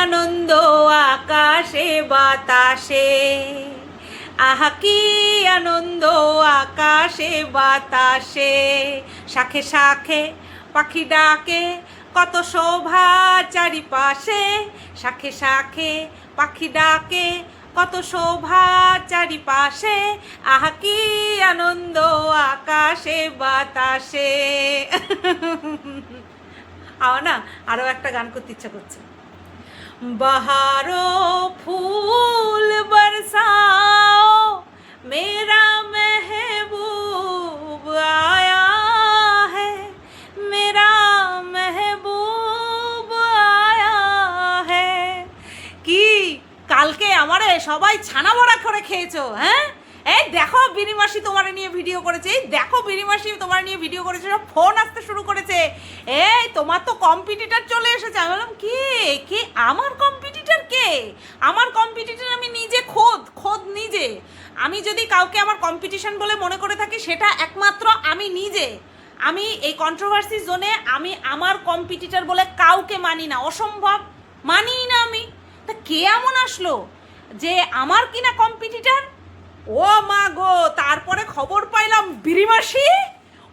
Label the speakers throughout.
Speaker 1: আনন্দ আকাশে বাতাসে, আহা কি আনন্দ আকাশে বাতাসে, শাখে শাখে পাখি ডাকে কত শোভা চারিপাশে, শাখে শাখে পাখি ডাকে কত শোভা চারিপাশে, আহা কি আনন্দ আকাশে বাতাসে। না আরও একটা গান করতে ইচ্ছা করছে। बहारो फूल बरसाओ मेरा महबूब आया है, मेरा महबूब आया है। কি কালকে আমারে সবাই ছানা বড়া করে খেয়েছো? হ্যাঁ, এই দেখো বিনিমাসি তোমার নিয়ে ভিডিও করেছে, এই দেখো বিনিমাসি তোমার নিয়ে ভিডিও করেছে, সব ফোন আসতে শুরু করেছে, এই তোমার তো কম্পিটিটর চলে এসেছে। আমি বললাম কে কে আমার কম্পিটিটর? কে আমার কম্পিটিটর? আমি নিজে খোদ নিজে। আমি যদি কাউকে আমার কম্পিটিশন বলে মনে করে থাকি সেটা একমাত্র আমি নিজে। আমি এই কন্ট্রোভার্সি জোনে আমি আমার কম্পিটিটর বলে কাউকে মানি না, অসম্ভব, মানিই না আমি। তা কে এমন আসলো যে আমার কিনা কম্পিটিটর? ও মা গো, তারপরে খবর পাইলাম বিরিমাসি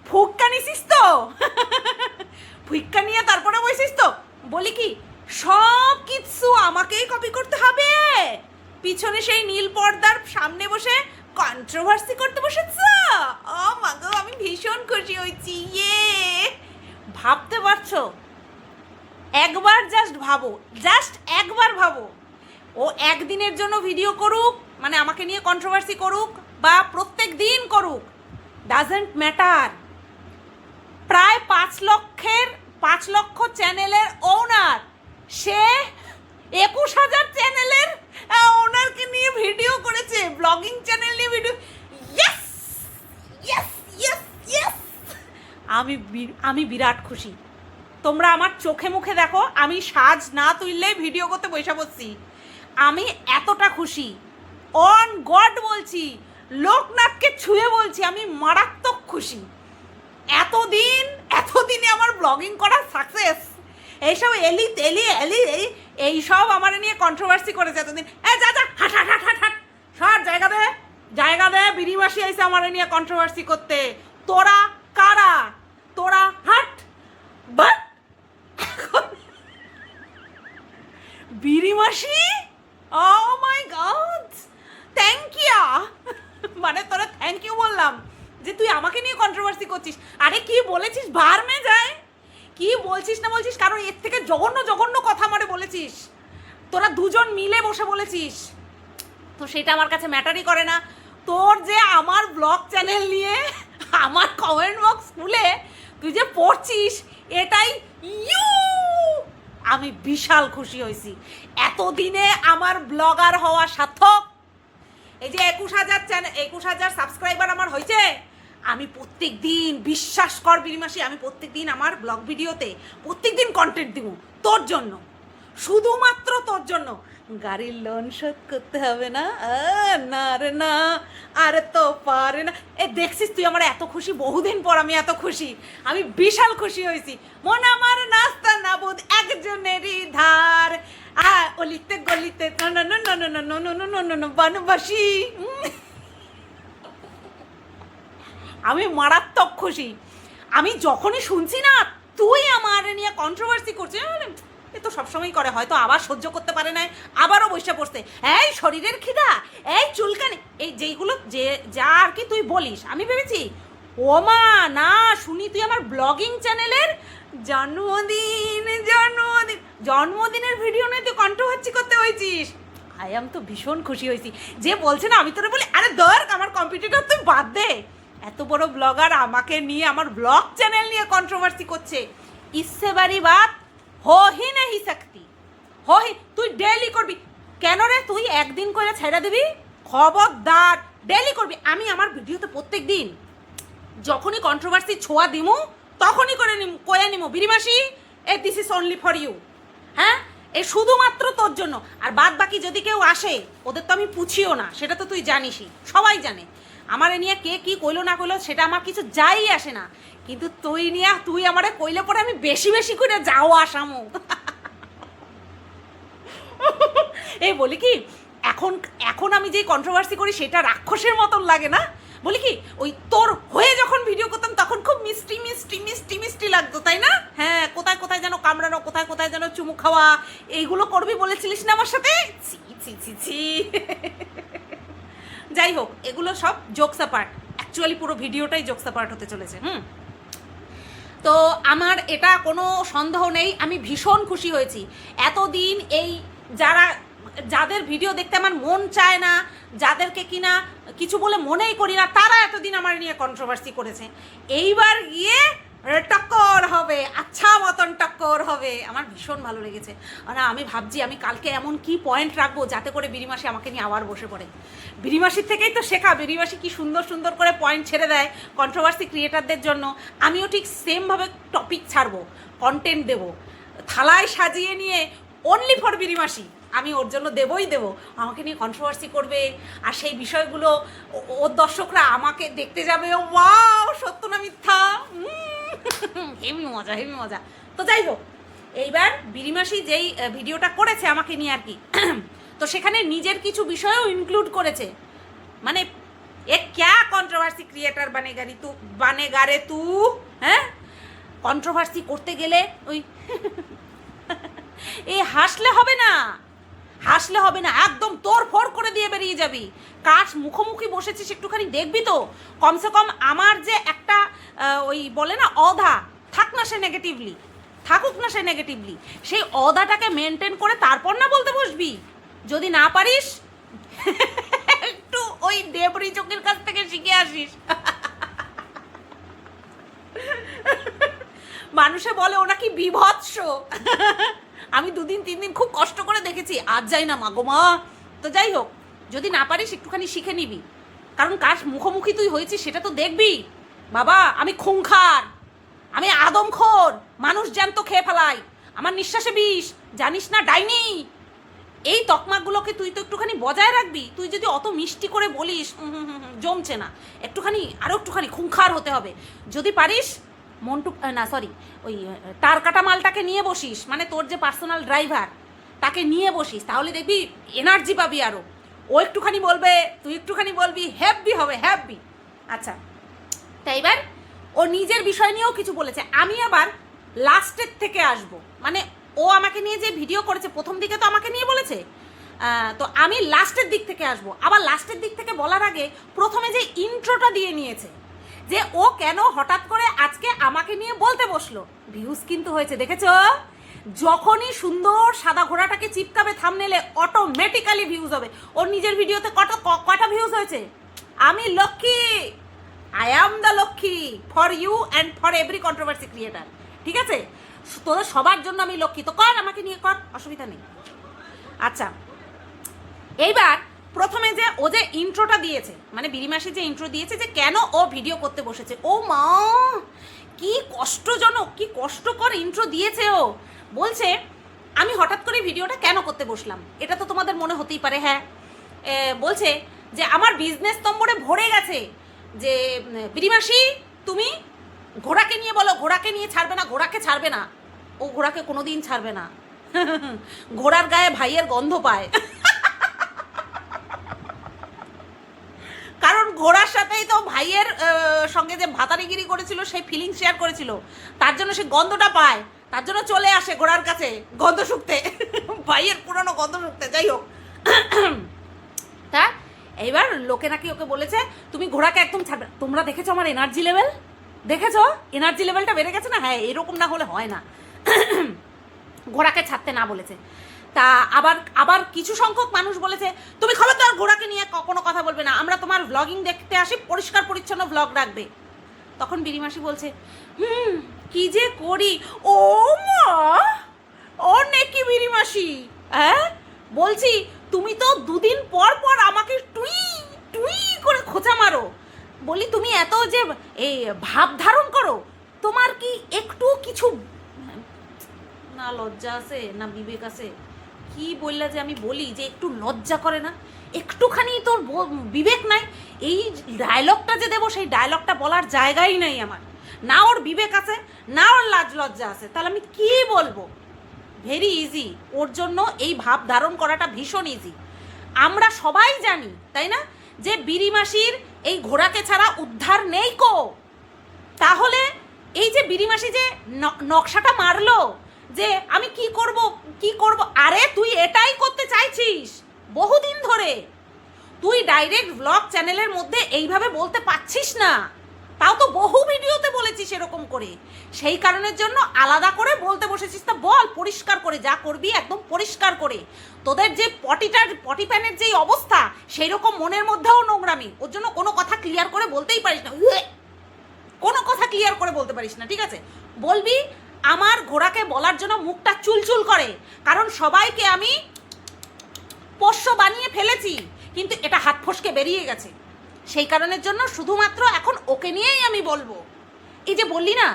Speaker 1: ফুক্কা নিছিস তো, ফুক্কা নিয়ে তারপরে বসিস তো। বলি কি সব কিছু আমাকেই কপি করতে হবে? পিছনে সেই নীল পর্দার সামনে বসে কন্ট্রোভার্সি করতে বসেছ? ও মা গো, আমি ভীষণ খুশি হয়েছি। ইয়ে, ভাবতে পারছো? একবার জাস্ট ভাবো, জাস্ট একবার ভাবো, ও একদিনের জন্য ভিডিও করুক, মানে আমাকে নিয়ে কন্ট্রোভার্সি করুক, বা প্রত্যেক দিন করুক, ডাজেন্ট ম্যাটার। প্রায় 5 লক্ষ চ্যানেলের ওনার, সে 21,000 চ্যানেলের ওনারকে নিয়ে ভিডিও করেছে, ব্লগিং চ্যানেল নিয়ে video. Yes yes yes yes, আমি বিরাট খুশি। তোমরা আমার চোখে মুখে দেখো, আমি সাজ না তুললেই ভিডিও করতে বসে পড়ছি। আমি এতটা খুশি, অন গড বলছি, লোকনাথকে ছুঁয়ে বলছি, আমি মারাত্মক খুশি। এতদিনে আমার ব্লগিং করার সাকসেস, এইসব এইসব আমার নিয়ে কন্ট্রোভার্সি করেছে এতদিন। যা হাট হাট হাট হাট হাট, সব জায়গা দে, বিরিমাসি আইসে আমার নিয়ে কন্ট্রোভার্সি করতে। তোরা কারা? তোরা হাট বাট। বিরিমাসি, oh my god, thank you. মানে তোরা থ্যাংক ইউ বললাম যে তুই আমাকে নিয়ে কন্ট্রোভার্সি করছিস। আরে কি বলেছিস ভার মে যায়, কি বলছিস না বলছিস, কারণ এর থেকে জঘন্য কথা আমারে বলেছিস, তোরা দুজন মিলে বসে বলেছিস, তো সেটা আমার কাছে ম্যাটারই করে না। তোর যে আমার ব্লগ চ্যানেল নিয়ে আমার কমেন্ট বক্স খুলে তুই যে পড়ছিস, এটাই আমি বিশাল খুশি হয়েছি। এতদিনে আমার ব্লগার হওয়া সার্থক। এই যে 21,000 সাবস্ক্রাইবার আমার হয়েছে, আমি প্রত্যেক দিন, বিশ্বাস কর বিরিমাসি, আমি প্রত্যেক দিন আমার ব্লগ ভিডিওতে প্রত্যেক দিন কন্টেন্ট দিব তোর জন্য, শুধুমাত্র তোর জন্য। গাড়ির লোন শোধ করতে হবে না, না রে না, আরে তো পারে না। দেখছিস তুই আমার এত খুশি, বহুদিন পর আমি এত খুশি, আমি বিশাল খুশি হয়েছি। মন আমার নাস্তা না বোধ একজনেরই ধার, অলিতে গলিতে বনবাসী। আমি মারাত্মক খুশি। আমি যখনই শুনছি না তুই আমার নিয়ে কন্ট্রোভার্সি করছিস, এ তো সবসময় করে, হয়তো আবার সহ্য করতে পারে না, আবারও বসে পড়ছে, এই শরীরের খিদা, এই চুলকানি, এই যেইগুলো যা আর কি তুই বলিস, আমি ভেবেছি ও মা না শুনি তুই আমার ব্লগিং চ্যানেলের জন্মদিনের ভিডিও নিয়ে তুই কন্ট্রোভার্সি করতে হয়েছিস। আই এম তো ভীষণ খুশি হয়েছি। যে বলছে না, আমি তোরে বলি আরে ধর আমার কম্পিটিটর তুই বাদ দে, এত বড় ব্লগার আমাকে নিয়ে আমার ব্লগ চ্যানেল নিয়ে কন্ট্রোভার্সি করছে, ইসসে বাড়ি বাত हो ही नहीं सकती, हो ही। তুই ডেইলি করবি কেন রে? তুই একদিন করে ছেড়ে দিবি? খবরদার, ডেইলি করবি। আমি আমার ভিডিওতে প্রত্যেক দিন যখনই কন্ট্রোভার্সি ছোঁয়া দিমু তখনই কয়ে নিমু বিরিমাসি this is only for you. হ্যাঁ, এ শুধুমাত্র তোর জন্য। আর বাদ বাকি যদি কেউ আসে ওদের তো আমি পুছিও না, সেটা তো তুই জানিসই, সবাই জানে। আমার নিয়ে কে কি কইলো না কইলো সেটা আমার কিছু যাই আসে না, কিন্তু তুই আমারে কইলে পরে আমি বেশি করে যাও আসামো। এই বলি কি, এখন এখন আমি যেই কন্ট্রোভার্সি করি সেটা রাক্ষসের মতন লাগে না? বলি কি, ওই তোর হয়ে যখন ভিডিও করতাম তখন খুব মিষ্টি মিষ্টি মিষ্টি মিষ্টি লাগতো, তাই না? হ্যাঁ, কোথায় কোথায় যেন কামড়ানো, কোথায় কোথায় যেন চুমু খাওয়া, এইগুলো করবি বলেছিলিস না আমার সাথে? ছি ছি ছি ছি। যাই হোক, এগুলো সব জোকস অ্যাপার্ট, অ্যাকচুয়ালি পুরো ভিডিওটাই জোকস অ্যাপার্ট হতে চলেছে। তো আমার এটা কোনো সন্দেহ নেই, আমি ভীষণ খুশি হয়েছি। এতদিন এই যাদের ভিডিও দেখতে আমার মন চায় না, যাদেরকে কিনা কিছু বলে মনেই করি না, তারা এতদিন আমার নিয়ে কন্ট্রোভার্সি করেছে। এইবার গিয়ে টক্কর হবে, আচ্ছা মতন টক্কর হবে। আমার ভীষণ ভালো লেগেছে। না, আমি ভাবছি আমি কালকে এমন কি পয়েন্ট রাখবো যাতে করে বিরিমাসি আমাকে নিয়ে আবার বসে পড়ে। বিরিমাসির থেকেই তো শেখা, বিরিমাসি কি সুন্দর সুন্দর করে পয়েন্ট ছেড়ে দেয় কন্ট্রোভার্সি ক্রিয়েটারদের জন্য। আমিও ঠিক সেমভাবে টপিক ছাড়বো, কন্টেন্ট দেবো, থালায় সাজিয়ে নিয়ে অনলি ফর বিরিমাসি। আমি ওর জন্য দেবই দেবো, আমাকে নিয়ে কন্ট্রোভার্সি করবে, আর সেই বিষয়গুলো ওর দর্শকরা আমাকে দেখতে যাবে। ওয়াও, সত্য না মিথ্যা, হেভি মজা হেভি মজা। তো যাই হোক, এইবার বিরিমাসি যেই ভিডিওটা করেছে আমাকে নিয়ে আর কি, তো সেখানে নিজের কিছু বিষয়ও ইনক্লুড করেছে। মানে এ ক্যা কন্ট্রোভার্সি ক্রিয়েটার বানেগা রে তু, হ্যাঁ? কন্ট্রোভার্সি করতে গেলে ওই এ হাসলে হবে না, হাসলে হবে না, একদম তোর ফোর করে দিয়ে বেরিয়ে যাবি। কাজ মুখোমুখি বসেছিস, একটুখানি দেখবি তো। কমসে কম আমার যে একটা ওই বলে না অধা, থাকুক না সে নেগেটিভলি, সেই অধাটাকে মেনটেন করে তারপর না বলতে বসবি। যদি না পারিস একটু ওই দেবরি চোখের কাছ থেকে শিখে আসিস। মানুষে বলে ও নাকি বিভৎস। আমি 2-3 দিন খুব কষ্ট করে দেখেছি, আজ যাই না মা গো মা। তো যাই হোক, যদি না পারিস একটুখানি শিখে নিবি, কারণ কাজ মুখোমুখি তুই হয়েছিস সেটা তো দেখবি। বাবা, আমি খুংখার, আমি আদমখোর, মানুষ জ্যান্ত খেয়ে ফেলাই, আমার নিঃশ্বাসে বিষ, জানিস না ডাইনি। এই তকমাগুলোকে তুই তো একটুখানি বজায় রাখবি। তুই যদি অত মিষ্টি করে বলিস জমছে না, একটুখানি আরও একটুখানি খুংখার হতে হবে। যদি পারিস ওই তার কাটা মালটাকে নিয়ে বসিস, মানে তোর যে পার্সোনাল ড্রাইভার তাকে নিয়ে বসিস, তাহলে দেখবি এনার্জি পাবি আরও। ও একটুখানি বলবে, তুই একটুখানি বলবি, হ্যাপি হবে হ্যাপি। আচ্ছা, তাই এবার ও নিজের বিষয় নিয়েও কিছু বলেছে। আমি আবার লাস্টের থেকে আসব, মানে ও আমাকে নিয়ে যে ভিডিও করেছে প্রথম দিকে তো আমাকে নিয়ে বলেছে, তো আমি লাস্টের দিক থেকে আসব। আবার লাস্টের দিক থেকে বলার আগে প্রথমে যে ইন্ট্রোটা দিয়ে নিয়েছে, যে ও কেন হঠাৎ করে আজকে আমাকে নিয়ে বলতে বসলো। ভিউজ কিন্তু হয়েছে, দেখেছো? যখনই সুন্দর সাদা ঘোড়াটাকে চিপকাবে থাম্বনেলে অটোমেটিক্যালি ভিউজ হবে। ওর নিজের ভিডিওতে কটা ভিউজ হয়েছে? আমি Lakshmi, I am the Lakshmi for you and for every controversy creator. ঠিক আছে, তোদের সবার জন্য আমি লক্ষ্মী। তো কর, আমাকে নিয়ে কর, অসুবিধা নেই। আচ্ছা, এইবার প্রথমে যে ও যে ইন্ট্রোটা দিয়েছে, মানে বিরিমাসি যে ইন্ট্রো দিয়েছে যে কেন ও ভিডিও করতে বসেছে, ও মা কি কষ্টজনক, কি কষ্টকর ইন্ট্রো দিয়েছে। ও বলছে আমি হঠাৎ করে ভিডিওটা কেন করতে বসলাম, এটা তো তোমাদের মনে হতেই পারে। হ্যাঁ, বলছে যে আমার বিজনেস নম্বরে ভরে গেছে, যে বিরিমাসি তুমি ঘোড়াকে নিয়ে বলো, ঘোড়াকে নিয়ে ছাড়বে না, ঘোড়াকে ছাড়বে না। ও ঘোড়াকে কোনোদিন ছাড়বে না, ঘোড়ার গায়ে ভাইয়ের গন্ধ পায়। কারণ ঘোড়ার সাথেই তো ভাইয়ের সঙ্গে যে ভাতারিগিরি করেছিল, সেই ফিলিং শেয়ার করেছিল, তার জন্য সে গন্ধটা পায়, তার জন্য চলে আসে ঘোড়ার কাছে গন্ধ শুকতে, ভাইয়ের পুরনো গন্ধ শুকতে। যাই হোক, তা এইবার লোকে নাকি ওকে বলেছে তুমি ঘোড়াকে একদম ছাড়বে। তোমরা দেখেছো আমার এনার্জি লেভেল, দেখেছো এনার্জি লেভেলটা বেড়ে গেছে না? হ্যাঁ, এরকম না হলে হয় না। ঘোড়াকে ছাড়তে না বলেছে। তা আবার কিছু সংখ্যক মানুষ বলেছে তুমি খবরদার ঘোড়াকে নিয়ে কোনো কথা বলবে না, আমরা তোমার ভ্লগিং দেখতে আসি, পরিষ্কার পরিচ্ছন্ন ভ্লগ রাখবে। তখন বিরিমাসি বলছে কি যে করি, ও মা ও নেকি বিরিমাসি, হ্যাঁ বলছি তুমি তো 2 দিন পর পর আমাকে টুই টুই করে খোঁচা মারো। বলি তুমি এত যে এই ভাব ধারণ করো, তোমার কি একটু কিছু না লজ্জা আছে না বিবেক আছে? কি বললা যে আমি বলি যে একটু লজ্জা করে না, একটুখানি তোর বিবেক নাই? এই ডায়লগটা যে দেবো, সেই ডায়লগটা বলার জায়গাই নাই আমার। না ওর বিবেক আছে, না ওর লাজ লজ্জা আছে, তাহলে আমি কি বলবো? ভেরি ইজি, ওর জন্য এই ভাব ধারণ করাটা ভীষণ ইজি। আমরা সবাই জানি তাই না যে বিড়ি মাসির এই ঘোড়াকে ছাড়া উদ্ধার নেই কো। তাহলে এই যে বিড়ি মাসি যে নকশাটা মারলো যে আমি কি করব কি করব, আরে তুই এটাই করতে চাইছিস বহুদিন ধরে। তুই ডাইরেক্ট ব্লগ চ্যানেলের মধ্যে এইভাবে বলতে পারছিস না, তাও তো বহু ভিডিওতে বলেছিস এরকম করে। সেই কারণের জন্য আলাদা করে বলতে বসেছিস। তা বল পরিষ্কার করে, যা করবি একদম পরিষ্কার করে। তোদের যে পটি প্যানের যেই অবস্থা, সেই রকম মনের মধ্যেও নোংরামি, ওর জন্য কোনো কথা ক্লিয়ার করে বলতেই পারিস না, কোনো কথা ক্লিয়ার করে বলতে পারিস না। ঠিক আছে, বলবি আমার ঘোড়াকে বলার জন্য মুখটা চুলচুল করে, কারণ সবাইকে আমি পোষ্য বানিয়ে ফেলেছি, কিন্তু এটা হাত ফসকে বেরিয়ে গেছে। সেই কারণের জন্য শুধুমাত্র এখন ওকে নিয়েই আমি বলবো। এই যে বললি না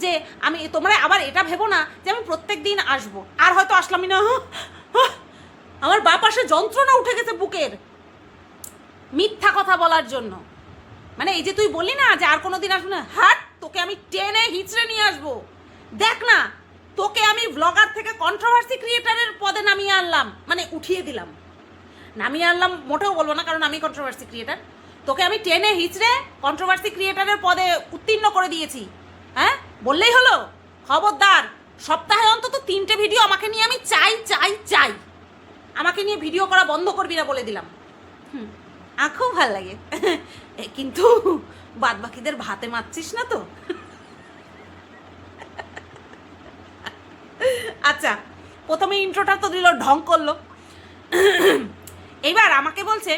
Speaker 1: যে আমি, তোমরা আবার এটা ভেবো না যে আমি প্রত্যেক দিন আসবো, আর হয়তো আসলামই না, আমার বাঁ পাশে যন্ত্রণা উঠে গেছে বুকের মিথ্যা কথা বলার জন্য। মানে এই যে তুই বললি না যে আর কোনো দিন আসবো না, হাট তোকে আমি টেনে হিচড়ে নিয়ে আসবো। দেখ না, তোকে আমি ব্লগার থেকে কন্ট্রোভার্সি ক্রিয়েটারের পদে নামিয়ে আনলাম, মানে উঠিয়ে দিলাম, নামিয়ে আনলাম মোটেও বলবো না, কারণ আমি কন্ট্রোভার্সি ক্রিয়েটার। তোকে আমি টেনে হিচড়ে কন্ট্রোভার্সি ক্রিয়েটারের পদে উত্তীর্ণ করে দিয়েছি। হ্যাঁ, বললেই হলো? খবরদার, সপ্তাহে অন্তত 3টে ভিডিও আমাকে নিয়ে আমি চাই চাই চাই। আমাকে নিয়ে ভিডিও করা বন্ধ করবি না বলে দিলাম। খুব ভাল লাগে, কিন্তু বাদ বাকিদের ভাতে মারছিস না তো? আচ্ছা, প্রথমে ইন্ট্রোটা তো দিল, ঢং করলো। এইবার আমাকে বলছে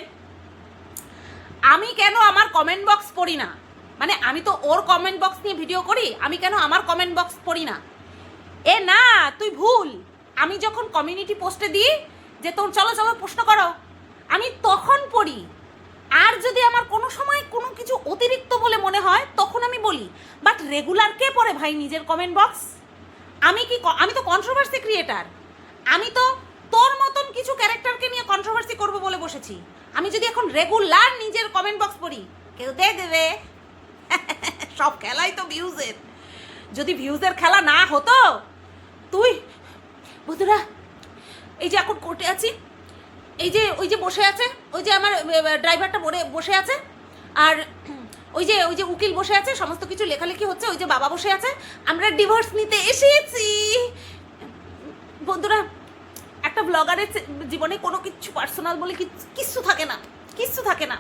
Speaker 1: আমি কেন আমার কমেন্ট বক্স পড়ি না। মানে আমি তো ওর কমেন্ট বক্স নিয়ে ভিডিও করি, আমি কেন আমার কমেন্ট বক্স পড়ি না? এ না, তুই ভুল। আমি যখন কমিউনিটি পোস্টে দিই যে তোর চলো চলো প্রশ্ন করো, আমি তখন পড়ি। আর যদি আমার কোনো সময় কোনো কিছু অতিরিক্ত বলে মনে হয় তখন আমি বলি, বাট রেগুলার কে পড়ে ভাই নিজের কমেন্ট বক্স? আমি তো কন্ট্রোভার্সি ক্রিয়েটার, আমি তো তোর মতন কিছু ক্যারেক্টারকে নিয়ে কন্ট্রোভার্সি করবো বলে বসেছি। আমি যদি এখন রেগুলার নিজের কমেন্ট বক্স পড়ি, কেউ দেখবে? সব খেলাই তো ভিউজের। যদি ভিউজের খেলা না হতো, তুই বন্ধুরা এই যে এখন কোর্টে আছি, এই যে ওই যে বসে আছে, ওই যে আমার ড্রাইভারটা বসে আছে, আর ওই যে উকিল বসে আছে, সমস্ত কিছু লেখালেখি হচ্ছে, ওই যে বাবা বসে আছে, আমরা ডিভোর্স নিতে এসেছি। বন্ধুরা, একটা ব্লগারের জীবনে কোনো কিছু পার্সোনাল বলে কিচ্ছু থাকে না, কিচ্ছু থাকে না।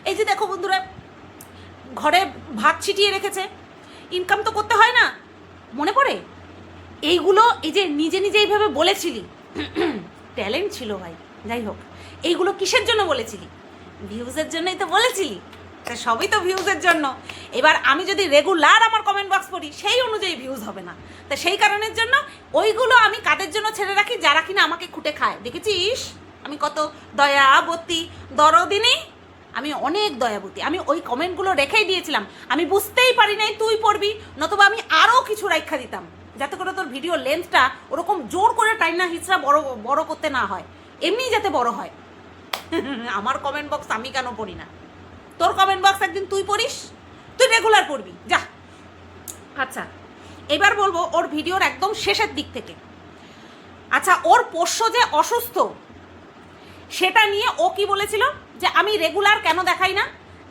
Speaker 1: এই যে দেখো বন্ধুরা, ঘরে ভাত ছিটিয়ে রেখেছে, ইনকাম তো করতে হয় না, মনে পড়ে এইগুলো। এই যে নিজে নিজে এইভাবে বলেছিলি, ট্যালেন্ট ছিল ভাই। যাই হোক, এইগুলো কিসের জন্য বলেছিলি? ভিউজের জন্যই তো বলেছিলি, তা সবই তো ভিউজের জন্য। এবার আমি যদি রেগুলার আমার কমেন্ট বক্স পড়ি, সেই অনুযায়ী ভিউজ হবে না। তা সেই কারণের জন্য ওইগুলো আমি কাদের জন্য ছেড়ে রাখি? যারা কিনা আমাকে খুঁটে খায়। দেখেছিস আমি কত দয়াবতী, দরদিনী, আমি অনেক দয়াবতী। আমি ওই কমেন্টগুলো রেখেই দিয়েছিলাম, আমি বুঝতেই পারি নাই তুই পড়বি, নতুবা আমি আরও কিছু রাখা দিতাম, যাতে করে তোর ভিডিও লেন্থটা ওরকম জোর করে টাইনা হিচড়া বড় করতে না হয়, এমনিই যাতে বড় হয়। আমার কমেন্ট বক্স আমি কেন পড়ি না? তোর কমেন্ট বক্স একদিন তুই পড়িস, তুই রেগুলার পড়বি, যা। আচ্ছা, এবার বলবো ওর ভিডিওর একদম শেষের দিক থেকে। আচ্ছা, ওর পোষ্য যে অসুস্থ, সেটা নিয়ে ও কি বলেছিল যে আমি রেগুলার কেন দেখাই না,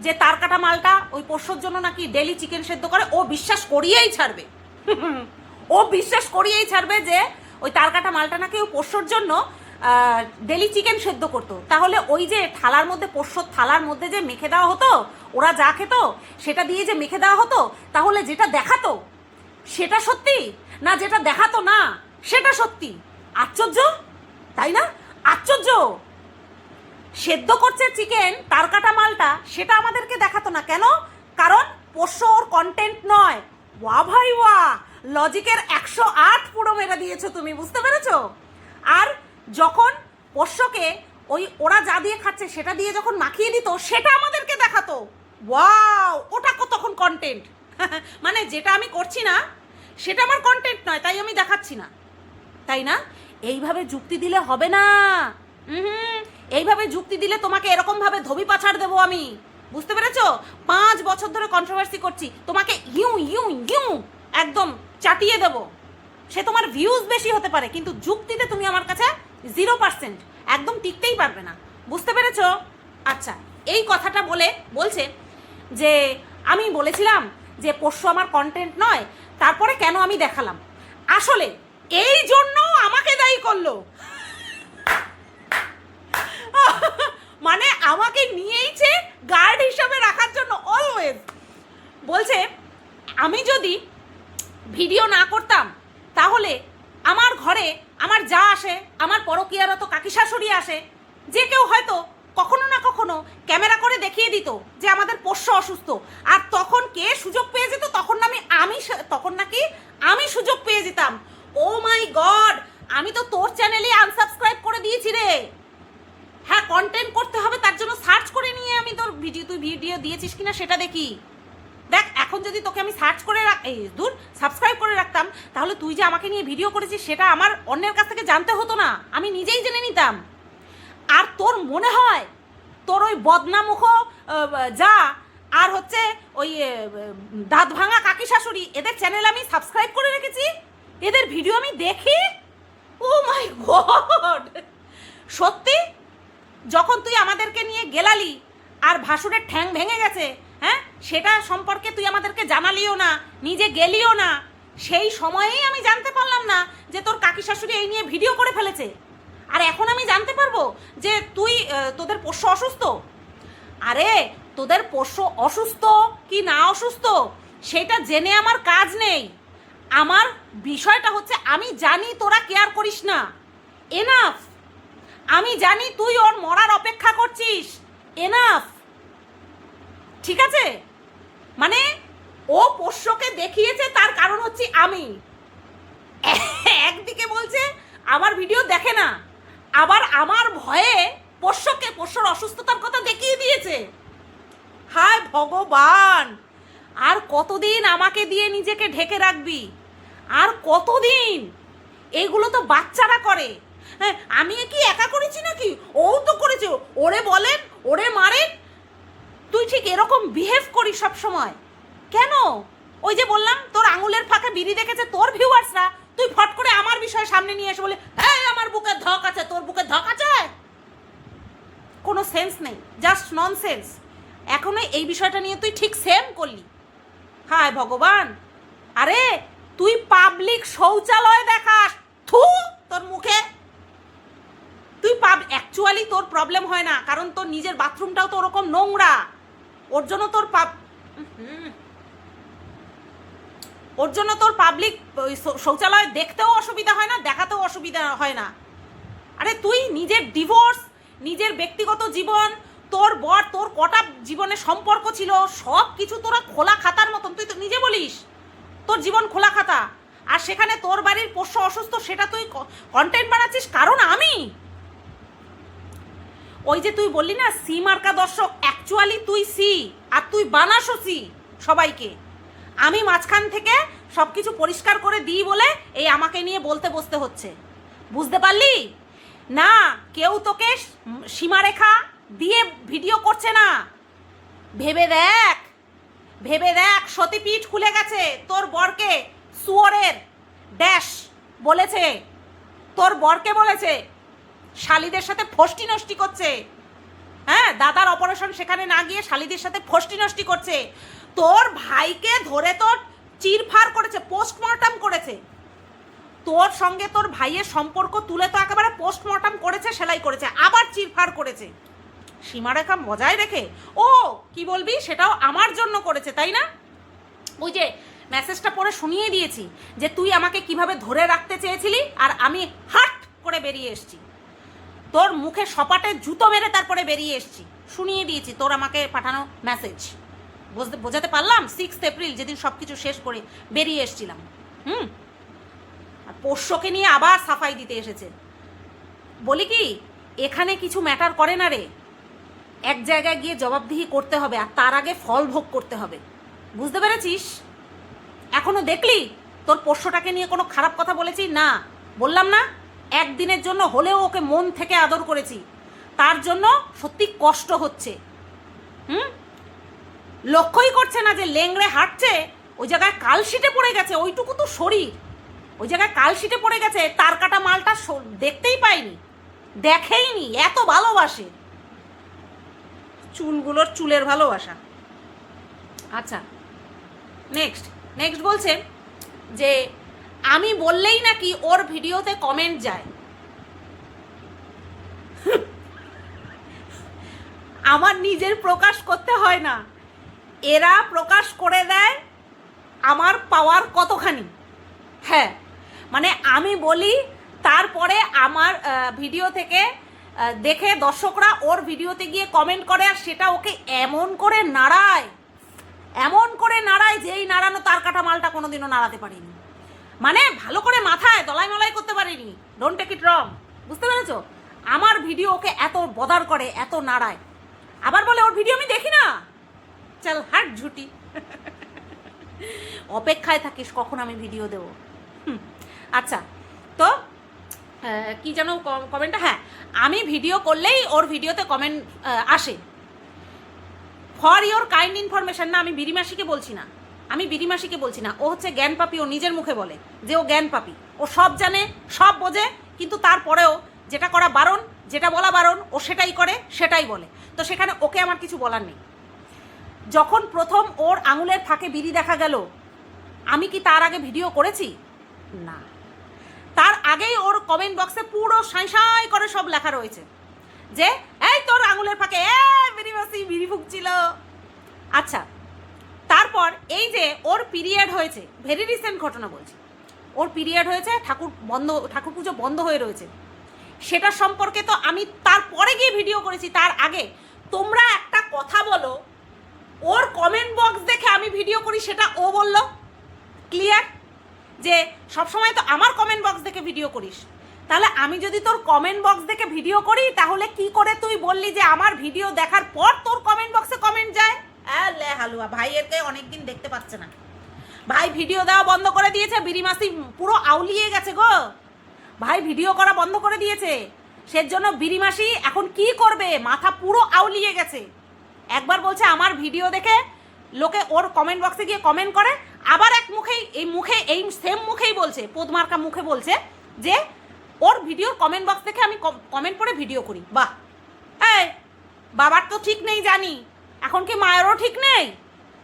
Speaker 1: যে তার কাটা মালটা ওই পোষ্যর জন্য নাকি ডেলি চিকেন সেদ্ধ করে। ও বিশ্বাস করিয়েই ছাড়বে, ও বিশ্বাস করিয়েই ছাড়বে যে ওই তার কাটা মালটা নাকি ওই পোষ্যর জন্য ডেলি চিকেন সেদ্ধ করতো। তাহলে ওই যে থালার মধ্যে, পোষ্যর থালার মধ্যে যে মেখে দেওয়া হতো, ওরা যা খেত সেটা দিয়ে যে মেখে দেওয়া হতো, তাহলে যেটা দেখাতো সেটা সত্যি না, যেটা দেখাতো না সেটা সত্যি? আশ্চর্য, তাই না? আশ্চর্য। সেদ্ধ করছে চিকেন, তার কাটা মালটা, সেটা আমাদেরকে দেখাতো না কেন? কারণ পোষ্য ওর কন্টেন্ট নয়। ওয়া ভাই ওয়া, লজিকের 108 পুরো মেরে দিয়েছো তুমি, বুঝতে পেরেছো? আর যখন পোষ্যকে ওরা যা দিয়ে খাচ্ছে সেটা দিয়ে যখন মাখিয়ে দিত, সেটা আমাদেরকে দেখাতো। ওয়াও, ওটা তখন কন্টেন্ট। মানে যেটা আমি করছি না সেটা আমার কন্টেন্ট নয়, তাই আমি দেখাচ্ছি না, তাই না? এইভাবে যুক্তি দিলে হবে না। এইভাবে যুক্তি দিলে তোমাকে এরকমভাবে ধোবি পাছাড় দেবো আমি, বুঝতে পেরেছো? 5 বছর ধরে কন্ট্রোভার্সি করছি, তোমাকে ইউ ইউ ইউ একদম চাটিয়ে দেবো, সে তোমার ভিউজ বেশি হতে পারে, কিন্তু যুক্তিতে তুমি আমার কাছে 0%, একদম টিকতেই পারবে না। বুঝতে পেরেছো? আচ্ছা, এই কথাটা বলছে যে আমি বলেছিলাম যে পোষ্য আমার কন্টেন্ট নয়, তারপরে কেন আমি দেখালাম। আসলে এই জন্য আমাকে দায়ী করলো, মানে আমাকে নিয়েইছে গার্ড হিসাবে রাখার জন্য অলওয়েজ। বলছে আমি যদি ভিডিও না করতাম তাহলে আমার ঘরে আমার যা আসে, আমার পরকীয়ারত কাকি শাশুড়ি আসে, যে কেউ হয়তো কখনো না কখনো ক্যামেরা করে দেখিয়ে দিত যে আমাদের পোষ্য অসুস্থ, আর তখন কে সুযোগ পেয়ে যেত? তখন নাকি আমি সুযোগ পেয়ে যেতাম। ও মাই গড, আমি তো তোর চ্যানেলে আনসাবস্ক্রাইব করে দিয়েছি রে। হ্যাঁ, কন্টেন্ট করতে হবে, তার জন্য সার্চ করে নিয়ে আমি তোর তুই ভিডিও দিয়েছিস কিনা সেটা দেখি। দেখ, এখন যদি তোকে আমি সাবস্ক্রাইব করে রাখতাম, তাহলে তুই যে আমাকে নিয়ে ভিডিও করেছিস সেটা আমার অন্যের কাছ থেকে জানতে হতো না, আমি নিজেই জেনে নিতাম। আর তোর মনে হয় তোর ওই বদনামুখ যা আর হচ্ছে ওই দাঁত ভাঙা কাকি শাশুড়ি, এদের চ্যানেল আমি সাবস্ক্রাইব করে রেখেছি, এদের ভিডিও আমি দেখি? ও মাই গড, সত্যি? যখন তুই আমাদেরকে নিয়ে গেলালি আর ভাসুরের ঠ্যাং ভেঙে গেছে, হ্যাঁ, সেটা সম্পর্কে তুই আমাদেরকে জানালিও না, নিজে গেলিও না, সেই সময়েই আমি জানতে পারলাম না যে তোর কাকি শাশুড়ি এই নিয়ে ভিডিও করে ফেলেছে। আর এখন আমি জানতে পারবো যে তোদের পোষ্য অসুস্থ? আরে তোদের পোষ্য অসুস্থ কি না অসুস্থ সেটা জেনে আমার কাজ নেই। আমার বিষয়টা হচ্ছে আমি জানি তোরা কেয়ার করিস না, এনাফ। আমি জানি তুই ওর মরার অপেক্ষা করছিস, এনাফ। ঠিক আছে? মানে ও পোষ্যকে দেখিয়েছে, তার কারণ হচ্ছে আমি। একদিকে বলছে আমার ভিডিও দেখে না, আবার আমার ভয়ে পোষ্যর অসুস্থতার কথা দেখিয়ে দিয়েছে। হায় ভগবান, আর কতদিন আমাকে দিয়ে নিজেকে ঢেকে রাখবি? আর কতদিন? এইগুলো তো বাচ্চারা করে। হ্যাঁ, আমি কি একা করেছি নাকি? ও তো করেছে। ওরে বলেন, ওরে মারেন, তুই ঠিক এরকম বিহেভ করিস সব সময় কেন? ওই যে বললাম তোর আঙুলের ফাঁকে বিড়ি দেখেছে তোর ভিউয়ার্সরা, তুই ফট করে আমার বিষয়ে সামনে নিয়ে এসে বলে এই আমার বুকে ধক আছে, তোর বুকে ধক আছে? কোনো সেন্স নেই, জাস্ট ননসেন্স। এখনো এই বিষয়টা নিয়ে তুই ঠিক সেম করলি। হায় ভগবান, আরে তুই পাবলিক শৌচালয় দেখাস, থু তোর মুখে। তুই অ্যাকচুয়ালি তোর প্রবলেম হয় না, কারণ তোর নিজের বাথরুমটাও তো ওরকম নোংরা, ওর জন্য তোর পাবলিক শৌচালয় দেখতেও অসুবিধা হয় না, দেখাতেও অসুবিধা হয় না। আরে তুই নিজের ডিভোর্স, নিজের ব্যক্তিগত জীবন, তোর কটা জীবনে সম্পর্ক ছিল, সব কিছু তোরা খোলা খাতার মতন, তুই তো নিজে বলিস তোর জীবন খোলা খাতা, আর সেখানে তোর বাড়ির পোষ্য অসুস্থ সেটা তুই কন্টেন্ট বানাচ্ছিস কারণ আমি। ওই যে তুই বললি না সি মার্কা দর্শক, অ্যাকচুয়ালি তুই সি, আর তুই বানাসও সি সবাইকে। আমি মাঝখান থেকে সব কিছু পরিষ্কার করে দিই বলে এই আমাকে নিয়ে বসতে হচ্ছে, বুঝতে পারলি না? কেউ তোকে সীমারেখা দিয়ে ভিডিও করছে না। ভেবে দেখ সতীপীঠ খুলে গেছে, তোর বরকে শুয়োরের ড্যাশ বলেছে, তোর বরকে বলেছে শালিদের সাথে ফষ্টি নষ্টি করছে। হ্যাঁ, দাদার অপারেশন সেখানে না গিয়ে শালিদের সাথে ফষ্টি নষ্টি করছে। তোর ভাইকে ধরে তোর চিরফার করেছে, পোস্টমর্টম করেছে। তোর সঙ্গে তোর ভাইয়ের সম্পর্ক তুলে তো একেবারে পোস্টমর্টম করেছে, সেলাই করেছে, আবার চিরফার করেছে। সীমারেখা বজায় রেখে ও কি বলবি সেটাও আমার জন্য করেছে, তাই না? ওই যে মেসেজটা পড়ে শুনিয়ে দিয়েছি যে তুই আমাকে কিভাবে ধরে রাখতে চেয়েছিলি, আর আমি হাট করে বেরিয়ে এসেছি, তোর মুখে সপাটে জুতো মেরে তারপরে বেরিয়ে এসেছি, শুনিয়ে দিয়েছি তোর আমাকে পাঠানো মেসেজ। বোঝাতে পারলাম? 6 এপ্রিল যেদিন সব কিছু শেষ করে বেরিয়ে এসেছিলাম। আর পোষ্যকে নিয়ে আবার সাফাই দিতে এসেছে। বলি কি, এখানে কিছু ম্যাটার করে না রে, এক জায়গায় গিয়ে জবাবদিহি করতে হবে, আর তার আগে ফল ভোগ করতে হবে। বুঝতে পেরেছিস? এখনো দেখলি তোর পোষ্যটাকে নিয়ে কোনো খারাপ কথা বলেছি না? বললাম না একদিনের জন্য হলেও ওকে মন থেকে আদর করেছি, তার জন্য সত্যি কষ্ট হচ্ছে। লক্ষ্যই করছে না যে লেংড়ে হাঁটছে, ওই জায়গায় কালশিটে পড়ে গেছে, ওইটুকু তো শরীর। ওই জায়গায় কালশিটে পড়ে গেছে, তার কাটা মালটা দেখতেই পাইনি, দেখেইনি, এত ভালোবাসে চুলগুলোর, চুলের ভালোবাসা। আচ্ছা নেক্সট বলছে যে আমি বললেই নাকি ওর ভিডিওতে কমেন্ট যায়। আমার নিজের প্রকাশ করতে হয় না, এরা প্রকাশ করে দেয় আমার পাওয়ার কতখানি। হ্যাঁ, মানে আমি বলি, তারপরে আমার ভিডিও থেকে দেখে দর্শকরা ওর ভিডিওতে গিয়ে কমেন্ট করে, আর সেটা ওকে এমন করে নাড়ায় যে এই নাড়ানো তার কাটা মালটা কোনোদিনও নাড়াতে পারিনি, মানে ভালো করে মাথায় দলাই মলাই করতে পারিনি। ডোন্ট টেক ইট রং, বুঝতে পেরেছো? আমার ভিডিও ওকে এত বদার করে, এত নাড়ায়, আবার বলে ওর ভিডিও আমি দেখি না। চল হাট ঝুটি, অপেক্ষায় থাকিস কখন আমি ভিডিও দেবো। আচ্ছা, তো কি যেন কমেন্টটা, হ্যাঁ, আমি ভিডিও করলেই ওর ভিডিওতে কমেন্ট আসে। ফর ইওর কাইন্ড ইনফরমেশন, না, আমি বিরিমাসিকে বলছি না, ও হচ্ছে জ্ঞান পাপি, ও নিজের মুখে বলে যে ও জ্ঞান পাপি, ও সব জানে, সব বোঝে, কিন্তু তারপরেও যেটা করা বারণ, যেটা বলা বারণ, ও সেটাই করে, সেটাই বলে। তো সেখানে ওকে আমার কিছু বলার নেই। যখন প্রথম ওর আঙুলের ফাঁকে বিড়ি দেখা গেল, আমি কি তার আগে ভিডিও করেছি? না, তার আগেই ওর কমেন্ট বক্সে পুরো সাঁই করে সব লেখা রয়েছে যে এই তোর আঙুলের ফাঁকে বিড়িবাসি বিড়ি ফুঁকছিল। আচ্ছা, তারপর এই যে ওর পিরিয়ড হয়েছে, ভেরি রিসেন্ট ঘটনা বলছি, ওর পিরিয়ড হয়েছে, ঠাকুর পুজো বন্ধ হয়ে রয়েছে, সেটা সম্পর্কে তো আমি তারপরে গিয়ে ভিডিও করেছি। তার আগে তোমরা একটা কথা বলো, ওর কমেন্ট বক্স দেখে আমি ভিডিও করি, সেটা ও বলল ক্লিয়ার, যে সবসময় তো আমার কমেন্ট বক্স দেখে ভিডিও করিস। তাহলে আমি যদি তোর কমেন্ট বক্স দেখে ভিডিও করি, তাহলে কি করে তুই বললি যে আমার ভিডিও দেখার পর তোর কমেন্ট বক্সে কমেন্ট যায়? লে হালুয়া, ভাইয়েরকে অনেকদিন দেখতে পাচ্ছে না, ভাই ভিডিও দেওয়া বন্ধ করে দিয়েছে, বিরিমাসি পুরো আউলিয়ে গেছে গো, ভাই ভিডিও করা বন্ধ করে দিয়েছে, সেজন্য বিরিমাসি এখন কি করবে, মাথা পুরো আউলিয়ে গেছে। একবার বলছে আমার ভিডিও দেখে লোকে ওর কমেন্ট বক্সে গিয়ে কমেন্ট করে, আবার এই সেম মুখেই বলছে, পদমার্কা মুখে বলছে যে ওর ভিডিওর কমেন্ট বক্স দেখে আমি কমেন্ট করে ভিডিও করি। বাহ, এই বাবার তো ঠিক নেই জানি, এখন কি মায়েরও ঠিক নেই,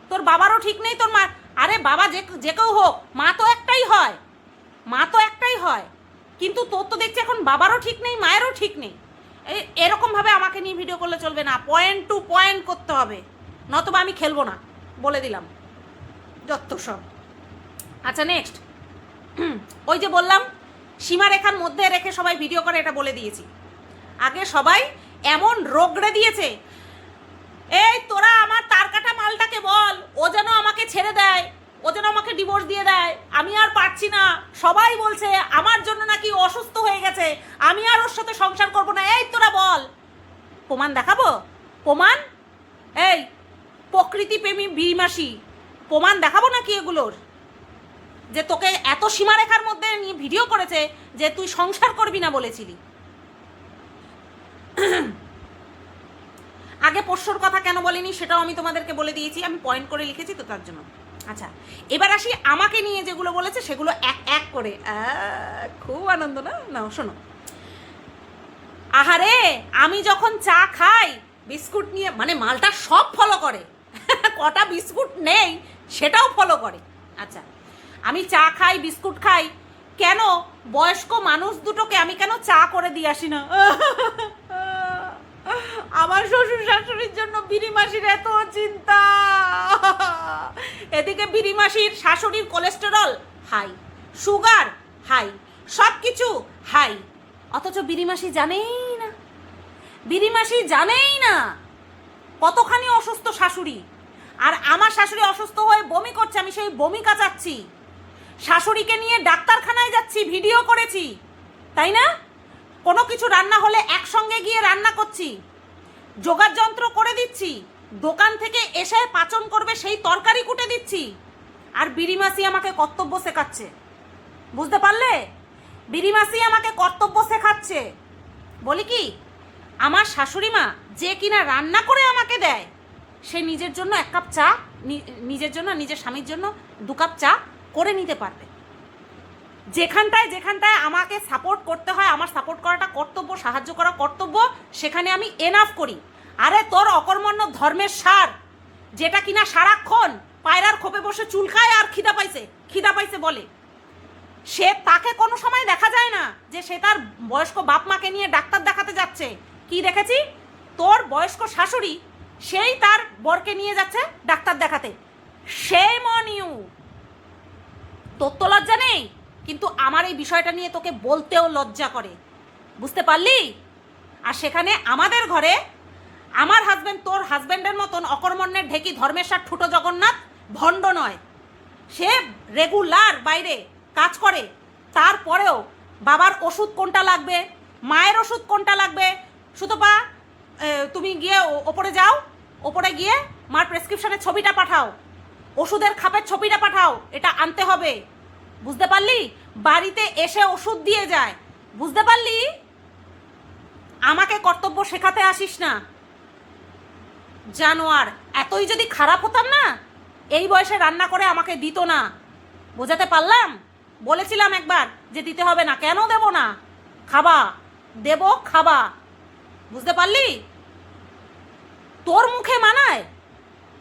Speaker 1: তোর বাবারও ঠিক নেই, তোর মা, আরে বাবা যে কেউ হোক, মা তো একটাই হয়, কিন্তু তোর তো দেখছি এখন বাবারও ঠিক নেই, মায়েরও ঠিক নেই। এরকমভাবে আমাকে নিয়ে ভিডিও করলে চলবে না, পয়েন্ট টু পয়েন্ট করতে হবে, নতুবা আমি খেলবো না, বলে দিলাম যত সব। আচ্ছা নেক্সট, ওই যে বললাম সীমারেখার মধ্যে রেখে সবাই ভিডিও করে, এটা বলে দিয়েছি আগে। সবাই এমন রোগড়ে দিয়েছে, এই তোরা আমার তার কাটা মালটাকে বল, ও যেন আমাকে ছেড়ে দেয়, ও যেন আমাকে ডিভোর্স দিয়ে দেয়, আমি আর পারছি না, সবাই বলছে আমার জন্য নাকি অসুস্থ হয়ে গেছে, আমি আর ওর সাথে সংসার করবো না, এই তোরা বল, প্রমাণ দেখাবো, প্রমাণ, এই প্রকৃতি প্রেমী বিরিমাসি, প্রমাণ দেখাবো নাকি এগুলোর, যে তোকে এত সীমারেখার মধ্যে নিয়ে ভিডিও করেছে যে তুই সংসার করবি না বলেছিলি। আগে পোষ্যর কথা কেন বলিনি সেটাও আমি তোমাদেরকে বলে দিয়েছি, আমি পয়েন্ট করে লিখেছি তো তার জন্য। আচ্ছা, এবার আসি আমাকে নিয়ে যেগুলো বলেছে সেগুলো এক এক করে। খুব আনন্দ না, না শোনো, আহারে আমি যখন চা খাই বিস্কুট নিয়ে, মানে মালটা সব ফলো করে, কটা বিস্কুট নেই সেটাও ফলো করে। আচ্ছা, আমি চা খাই, বিস্কুট খাই, কেন বয়স্ক মানুষ দুটোকে আমি কেন চা করে দিয়ে আসি না? আমার শ্বশুর শাশুড়ির জন্য বিরিমাসির এত চিন্তা, এদিকে বিরিমাসির শাশুড়ির কোলেস্টেরল হাই, সুগার হাই, সব কিছু হাই, অথচ বিরিমাসি জানেই না কতখানি অসুস্থ শাশুড়ি। আর আমার শাশুড়ি অসুস্থ হয়ে বমি করছে, আমি সেই বমি কাচাচ্ছি, শাশুড়িকে নিয়ে ডাক্তারখানায় যাচ্ছি, ভিডিও করেছি, তাই না? কোনো কিছু রান্না হলে একসঙ্গে গিয়ে রান্না করছি, জোগাড় যন্ত্র করে দিচ্ছি, দোকান থেকে এসে পাচন করবে সেই তরকারি কুটে দিচ্ছি, আর বিরিমাসি আমাকে কর্তব্য শেখাচ্ছে। বুঝতে পারলে? বিরিমাসি আমাকে কর্তব্য শেখাচ্ছে। বলি কি, আমার শাশুড়ি মা যে কিনা রান্না করে আমাকে দেয়, সে নিজের জন্য এক কাপ চা, নিজের জন্য, নিজের স্বামীর জন্য 2 কাপ চা করে নিতে পারবে। যেখানটায় আমাকে সাপোর্ট করতে হয়, আমার সাপোর্ট করাটা কর্তব্য, সাহায্য করা কর্তব্য, সেখানে আমি এনাফ করি। আরে তোর অকর্মণ্য ধর্মের সার, যেটা কিনা সারাক্ষণ পায়রার খোপে বসে চুলকায় আর খিদা পাইছে বলে, সে তাকে কোনো সময় দেখা যায় না যে সে তার বয়স্ক বাপ মাকে নিয়ে ডাক্তার দেখাতে যাচ্ছে। কি দেখেছি? তোর বয়স্ক শাশুড়ি সেই তার বরকে নিয়ে যাচ্ছে ডাক্তার দেখাতে। shame on you। তোর তো লজ্জা নেই, কিন্তু আমার এই বিষয়টা নিয়ে তোকে বলতেও লজ্জা করে, বুঝতে পারলি? আর সেখানে আমাদের ঘরে আমার হাজব্যান্ড তোর হাজব্যান্ডের মতন অকর্মণ্যের ঢেকি ধর্মেশ্বর ঠুটো জগন্নাথ ভণ্ড নয়। সে রেগুলার বাইরে কাজ করে, তারপরেও বাবার ওষুধ কোনটা লাগবে, মায়ের ওষুধ কোনটা লাগবে, সুতপা তুমি গিয়ে ওপরে যাও, ওপরে গিয়ে মার প্রেসক্রিপশনের ছবিটা পাঠাও, ওষুধের খাপের ছবিটা পাঠাও, এটা আনতে হবে, বুঝতে পারলি? বাড়িতে এসে ওষুধ দিয়ে যায়, বুঝতে পারলি? আমাকে কর্তব্য শেখাতে আসিস না, জানোয়ার। এতই যদি খারাপ হতাম না, এই বয়সে রান্না করে আমাকে দিত না, বোঝাতে পারলাম? বলেছিলাম একবার যে দিতে হবে না, কেন দেব না? খাবা, দেব, খাবা, বুঝতে পারলি? তোর মুখে মানায়,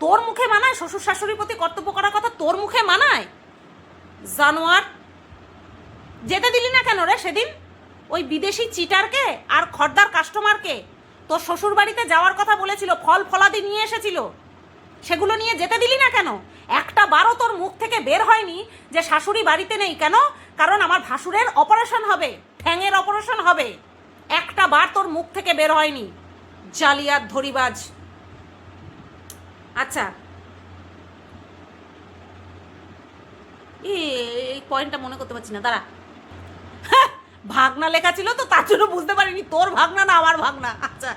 Speaker 1: তোর মুখে মানায় শ্বশুর শাশুড়ির প্রতি কর্তব্য করার কথা? তোর মুখে মানায়? জানোয়ার। যেতে দিলি না কেন রে সেদিন ওই বিদেশি চিটারকে আর খর্দার কাস্টমারকে? তোর শ্বশুর বাড়িতে যাওয়ার কথা বলেছিল, ফল ফলাদি নিয়ে এসেছিল, সেগুলো নিয়ে যেতে দিলি না কেন? একটা বারও তোর মুখ থেকে বের হয়নি যে শাশুড়ি বাড়িতে নেই। কেন? কারণ আমার ভাসুরের অপারেশন হবে, ঠ্যাঙের অপারেশন হবে, একটা বার তোর মুখ থেকে বের হয়নি, জালিয়াত ধরিবাজ। আচ্ছা, এই পয়েন্টটা মনে করতে পারছি না, দাঁড়া। ভাগনা লেখা ছিল তো, তার জন্য বুঝতে পারিনি তোর ভাগনা না আমার ভাগনা। আচ্ছা,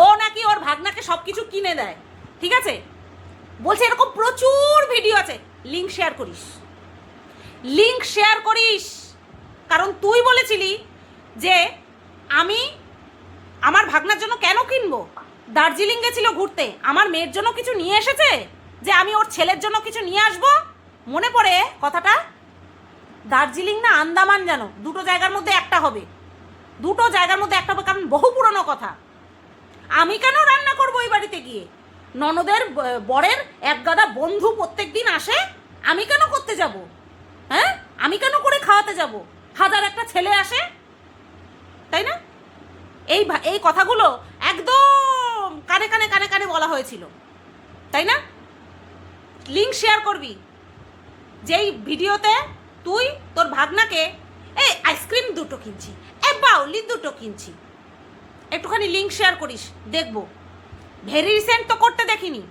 Speaker 1: ও নাকি ওর ভাগনাকে সব কিছু কিনে দেয়, ঠিক আছে? বলছে এরকম প্রচুর ভিডিও আছে, লিঙ্ক শেয়ার করিস, লিঙ্ক শেয়ার করিস। কারণ তুই বলেছিলি যে আমি আমার ভাগনার জন্য কেন কিনবো? দার্জিলিং গেছিল ঘুরতে, আমার মেয়ের জন্য কিছু নিয়ে এসেছে, যে আমি ওর ছেলের জন্য কিছু নিয়ে আসবো? মনে পড়ে কথাটা? দার্জিলিং না আন্দামান, জানো, দুটো জায়গার মধ্যে একটা হবে, দুটো জায়গার মধ্যে একটা হবে, কারণ বহু পুরনো কথা। আমি কেন রান্না করবো ওই বাড়িতে গিয়ে? ননদের বরের এক গাদা বন্ধু প্রত্যেক দিন আসে, আমি কেন করতে যাব? হ্যাঁ, আমি কেন করে খাওয়াতে যাব? হাজার একটা ছেলে আসে, তাই না? এই কথাগুলো একদম কানে কানে কানে কানে বলা হয়েছিল, তাই না? লিঙ্ক শেয়ার করবি যেই ভিডিওতে তুই তোর ভাগনাকে এই আইসক্রিম দুটো কিনছি, এ বাউলি দুটো কিনছি, একটুখানি লিঙ্ক শেয়ার করিস, দেখবো। ভেরি রিসেন্ট তো করতে দেখিনি,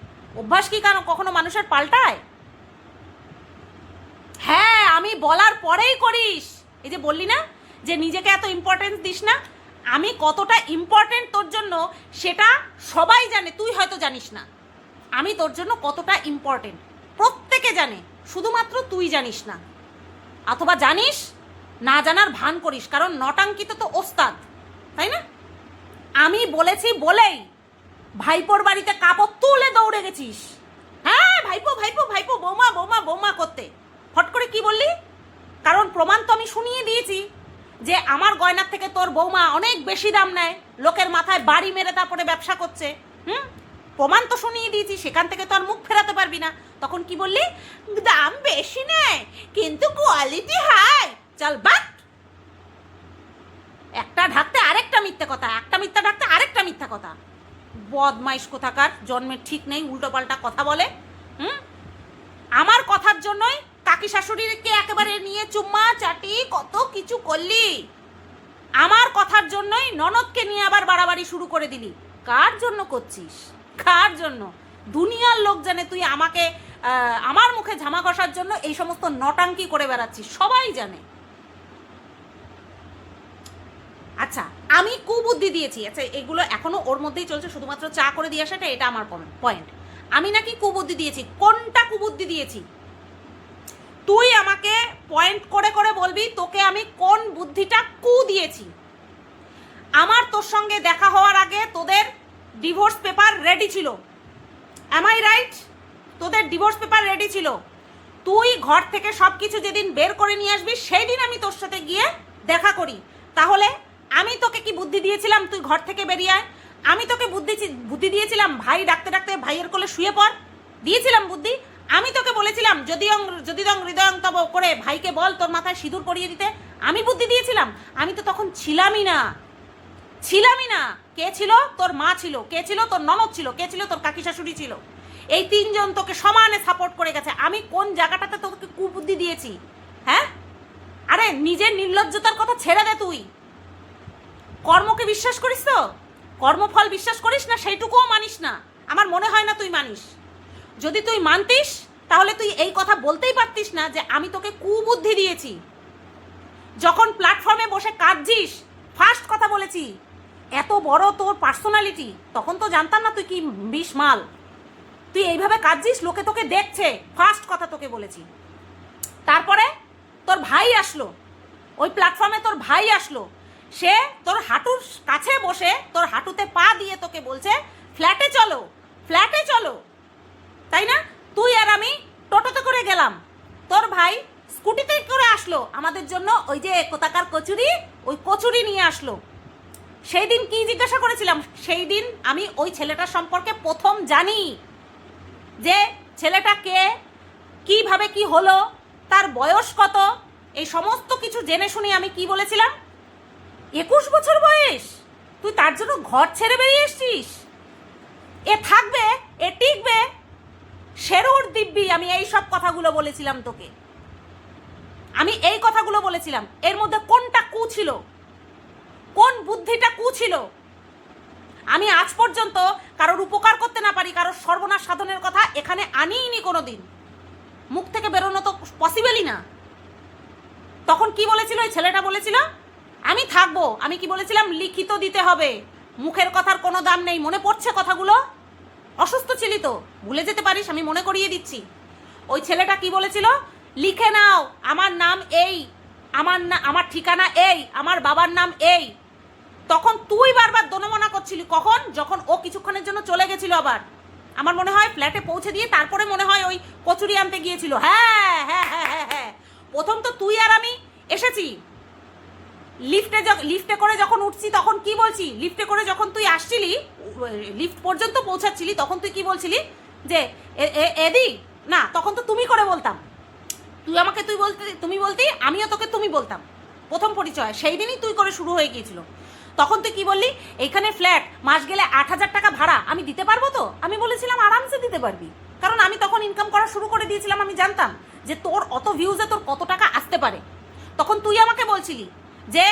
Speaker 1: অভ্যাস কি কেন কখনো মানুষের পাল্টায়? হ্যাঁ, আমি বলার পরেই করিস। এই যে বললি না যে নিজেকে এত ইম্পর্টেন্স দিস না, আমি কতটা ইম্পর্টেন্ট তোর জন্য সেটা সবাই জানে, তুই হয়তো জানিস না। আমি তোর জন্য কতটা ইম্পর্টেন্ট প্রত্যেকে জানে, শুধুমাত্র তুই জানিস না, অথবা জানিস না জানার ভান করিস, কারণ নটাঙ্কিত তো ওস্তাদ, তাই না? আমি বলেছি বলেই ভাইপোর বাড়িতে কাপড় তুলে দৌড়ে গেছিস। হ্যাঁ, ভাইপো ভাইপো ভাইপো, বৌমা বৌমা বৌমা করতে ফট করে কি বললি? কারণ প্রমাণ তো আমি শুনিয়ে দিয়েছি যে আমার গয়নার থেকে তোর বৌমা অনেক বেশি দাম নেয়, লোকের মাথায় বাড়ি মেরে তারপরে ব্যবসা করছে। প্রমাণ তো শুনিয়ে দিয়েছি, সেখান থেকে তো আর মুখ ফেরাতে পারবি না। তখন কি বললি? দাম বেশি নেয় কিন্তু কোয়ালিটি হাই। চল বাট, একটা ঢাকতে আরেকটা মিথ্যা কথা, একটা মিথ্যা ঢাকতে আরেকটা মিথ্যা কথা। বদমাইশ কোথাকার, জন্মের ঠিক নেই, উল্টো পাল্টা কথা বলে। আমার কথার জন্যই কাকি শাশুড়িকে একেবারে নিয়ে চুম্মা চাটি কত কিছু করলি, আমার কথার জন্যই ননদকে নিয়ে আবার বাড়াবাড়ি শুরু করে দিলি। কার জন্য করছিস? কার জন্য? দুনিয়ার লোক জানে তুই আমাকে আমার মুখে ঝামা কষার জন্য এই সমস্ত নটাঙ্কি করে বেড়াচ্ছিস, সবাই জানে। আচ্ছা, আমি কুবুদ্ধি দিয়েছি, আচ্ছা এগুলো এখনো ওর মধ্যেই চলছে, শুধুমাত্র চা করে দিয়ে আসাটা এটা আমার পয়েন্ট। আমি নাকি কুবুদ্ধি দিয়েছি, কোনটা কুবুদ্ধি দিয়েছি তুই আমাকে পয়েন্ট করে করে বলবি, তোকে আমি কোন বুদ্ধিটা কু দিয়েছি। আমার তোর সঙ্গে দেখা হওয়ার আগে তোদের ডিভোর্স পেপার রেডি ছিল, অ্যাম আই রাইট? তোদের ডিভোর্স পেপার রেডি ছিল, তুই ঘর থেকে সব কিছু যেদিন বের করে নিয়ে আসবি সেই দিন আমি তোর সাথে গিয়ে দেখা করি। তাহলে আমি তোকে কি বুদ্ধি দিয়েছিলাম তুই ঘর থেকে বেরিয়ে আয়? আমি তোকে বুদ্ধি দিয়েছিলাম ভাই ডাকতে ডাকতে ভাইয়ের কোলে শুয়ে পড়? দিয়েছিলাম বুদ্ধি? আমি তোকে বলেছিলাম যদি হৃদয়ং তব করে ভাইকে বল তোর মাথায় সিঁদুর পরিয়ে দিতে? আমি বুদ্ধি দিয়েছিলাম? আমি তো তখন ছিলামই না। কে ছিল? তোর মা ছিল। কে ছিল? তোর ননদ ছিল। কে ছিল? তোর কাকি শাশুড়ি ছিল। এই তিনজন তোকে সমানে সাপোর্ট করে গেছে। আমি কোন জায়গাটাতে তোকে কুবুদ্ধি দিয়েছি? হ্যাঁ, আরে নিজের নির্লজ্জতার কথা ছেড়ে দে। তুই কর্মকে বিশ্বাস করিস তো? কর্মফল বিশ্বাস করিস না? সেইটুকুও মানিস না। আমার মনে হয় না তুই মানিস। যদি তুই মানতিস তাহলে তুই এই কথা বলতেই পারতিস না যে আমি তোকে কুবুদ্ধি দিয়েছি। যখন প্ল্যাটফর্মে বসে কাঁদছিস ফার্স্ট কথা বলেছি, এত বড় তোর পার্সোনালিটি, তখন তো জানতাম না তুই কি বিষ মাল। তুই এইভাবে কাঁদছিস, লোকে তোকে দেখছে, ফার্স্ট কথা তোকে বলেছি। তারপরে তোর ভাই আসলো, ওই প্ল্যাটফর্মে তোর ভাই আসলো, সে তোর হাঁটুর কাছে বসে তোর হাঁটুতে পা দিয়ে তোকে বলছে ফ্ল্যাটে চলো, ফ্ল্যাটে চলো, তাই না? তুই আর আমি টোটোতে করে গেলাম, তোর ভাই স্কুটিতে করে আসলো আমাদের জন্য। ওই যে কোথাকার কচুরি, ওই কচুরি নিয়ে আসলো। সেই দিন কি জিজ্ঞাসা করেছিলাম? সেই দিন আমি ওই ছেলেটার সম্পর্কে প্রথম জানি যে ছেলেটা কে, কিভাবে কি হলো, তার বয়স কত, এই সমস্ত কিছু জেনে শুনে আমি কি বলেছিলাম? 21 বছর বয়স, তুই তার জন্য ঘর ছেড়ে বেরিয়ে এসছিস? এ থাকবে, এ টিকবে, শেরুর দিব্যি। আমি এই সব কথাগুলো বলেছিলাম তোকে, আমি এই কথাগুলো বলেছিলাম। এর মধ্যে কোনটা কু ছিল? কোন বুদ্ধিটা কু ছিল? আমি আজ পর্যন্ত কারোর উপকার করতে না পারি, কারোর সর্বনাশ সাধনের কথা এখানে আনিইনি কোনো দিন। মুখ থেকে বেরোনো তো পসিবলই না। তখন কি বলেছিল ওই ছেলেটা? বলেছিল আমি থাকবো। আমি কি বলেছিলাম? লিখিত দিতে হবে, মুখের কথার কোনো দাম নেই। মনে পড়ছে কথাগুলো? অসুস্থ ছিলি তো, ভুলে যেতে পারিস, আমি মনে করিয়ে দিচ্ছি। ওই ছেলেটা কি বলেছিল? লিখে নাও, আমার নাম এই, আমার ঠিকানা এই, আমার বাবার নাম এই। তখন তুই বারবার দনমনা করছিলি। কখন? যখন ও কিছুক্ষণের জন্য চলে গেছিল, আবার আমার মনে হয় ফ্ল্যাটে পৌঁছে দিয়ে তারপরে মনে হয় ওই কচুরি আনতে গিয়েছিল। হ্যাঁ হ্যাঁ হ্যাঁ হ্যাঁ হ্যাঁ, প্রথম তো তুই আর আমি এসেছি। লিফটে করে যখন উঠছি তখন কি বলছি? লিফটে করে যখন তুই আসছিলি, লিফট পর্যন্ত পৌঁছাচ্ছিলি, তখন তুই কি বলছিলি? যে এদি না, তখন তো তুমি করে বলতাম। তুই আমাকে তুমি বলতি, আমিও তোকে তুমি বলতাম। প্রথম পরিচয় সেই দিনই তুই করে শুরু হয়ে গিয়েছিল। তখন তুই কি বললি? এইখানে ফ্ল্যাট মাস গেলে 8,000 টাকা ভাড়া আমি দিতে পারবো তো? আমি বলেছিলাম আরামসে দিতে পারবি, কারণ আমি তখন ইনকাম করা শুরু করে দিয়েছিলাম। আমি জানতাম যে তোর অত ভিউজে তোর কত টাকা আসতে পারে। তখন তুই আমাকে বলছিলি যে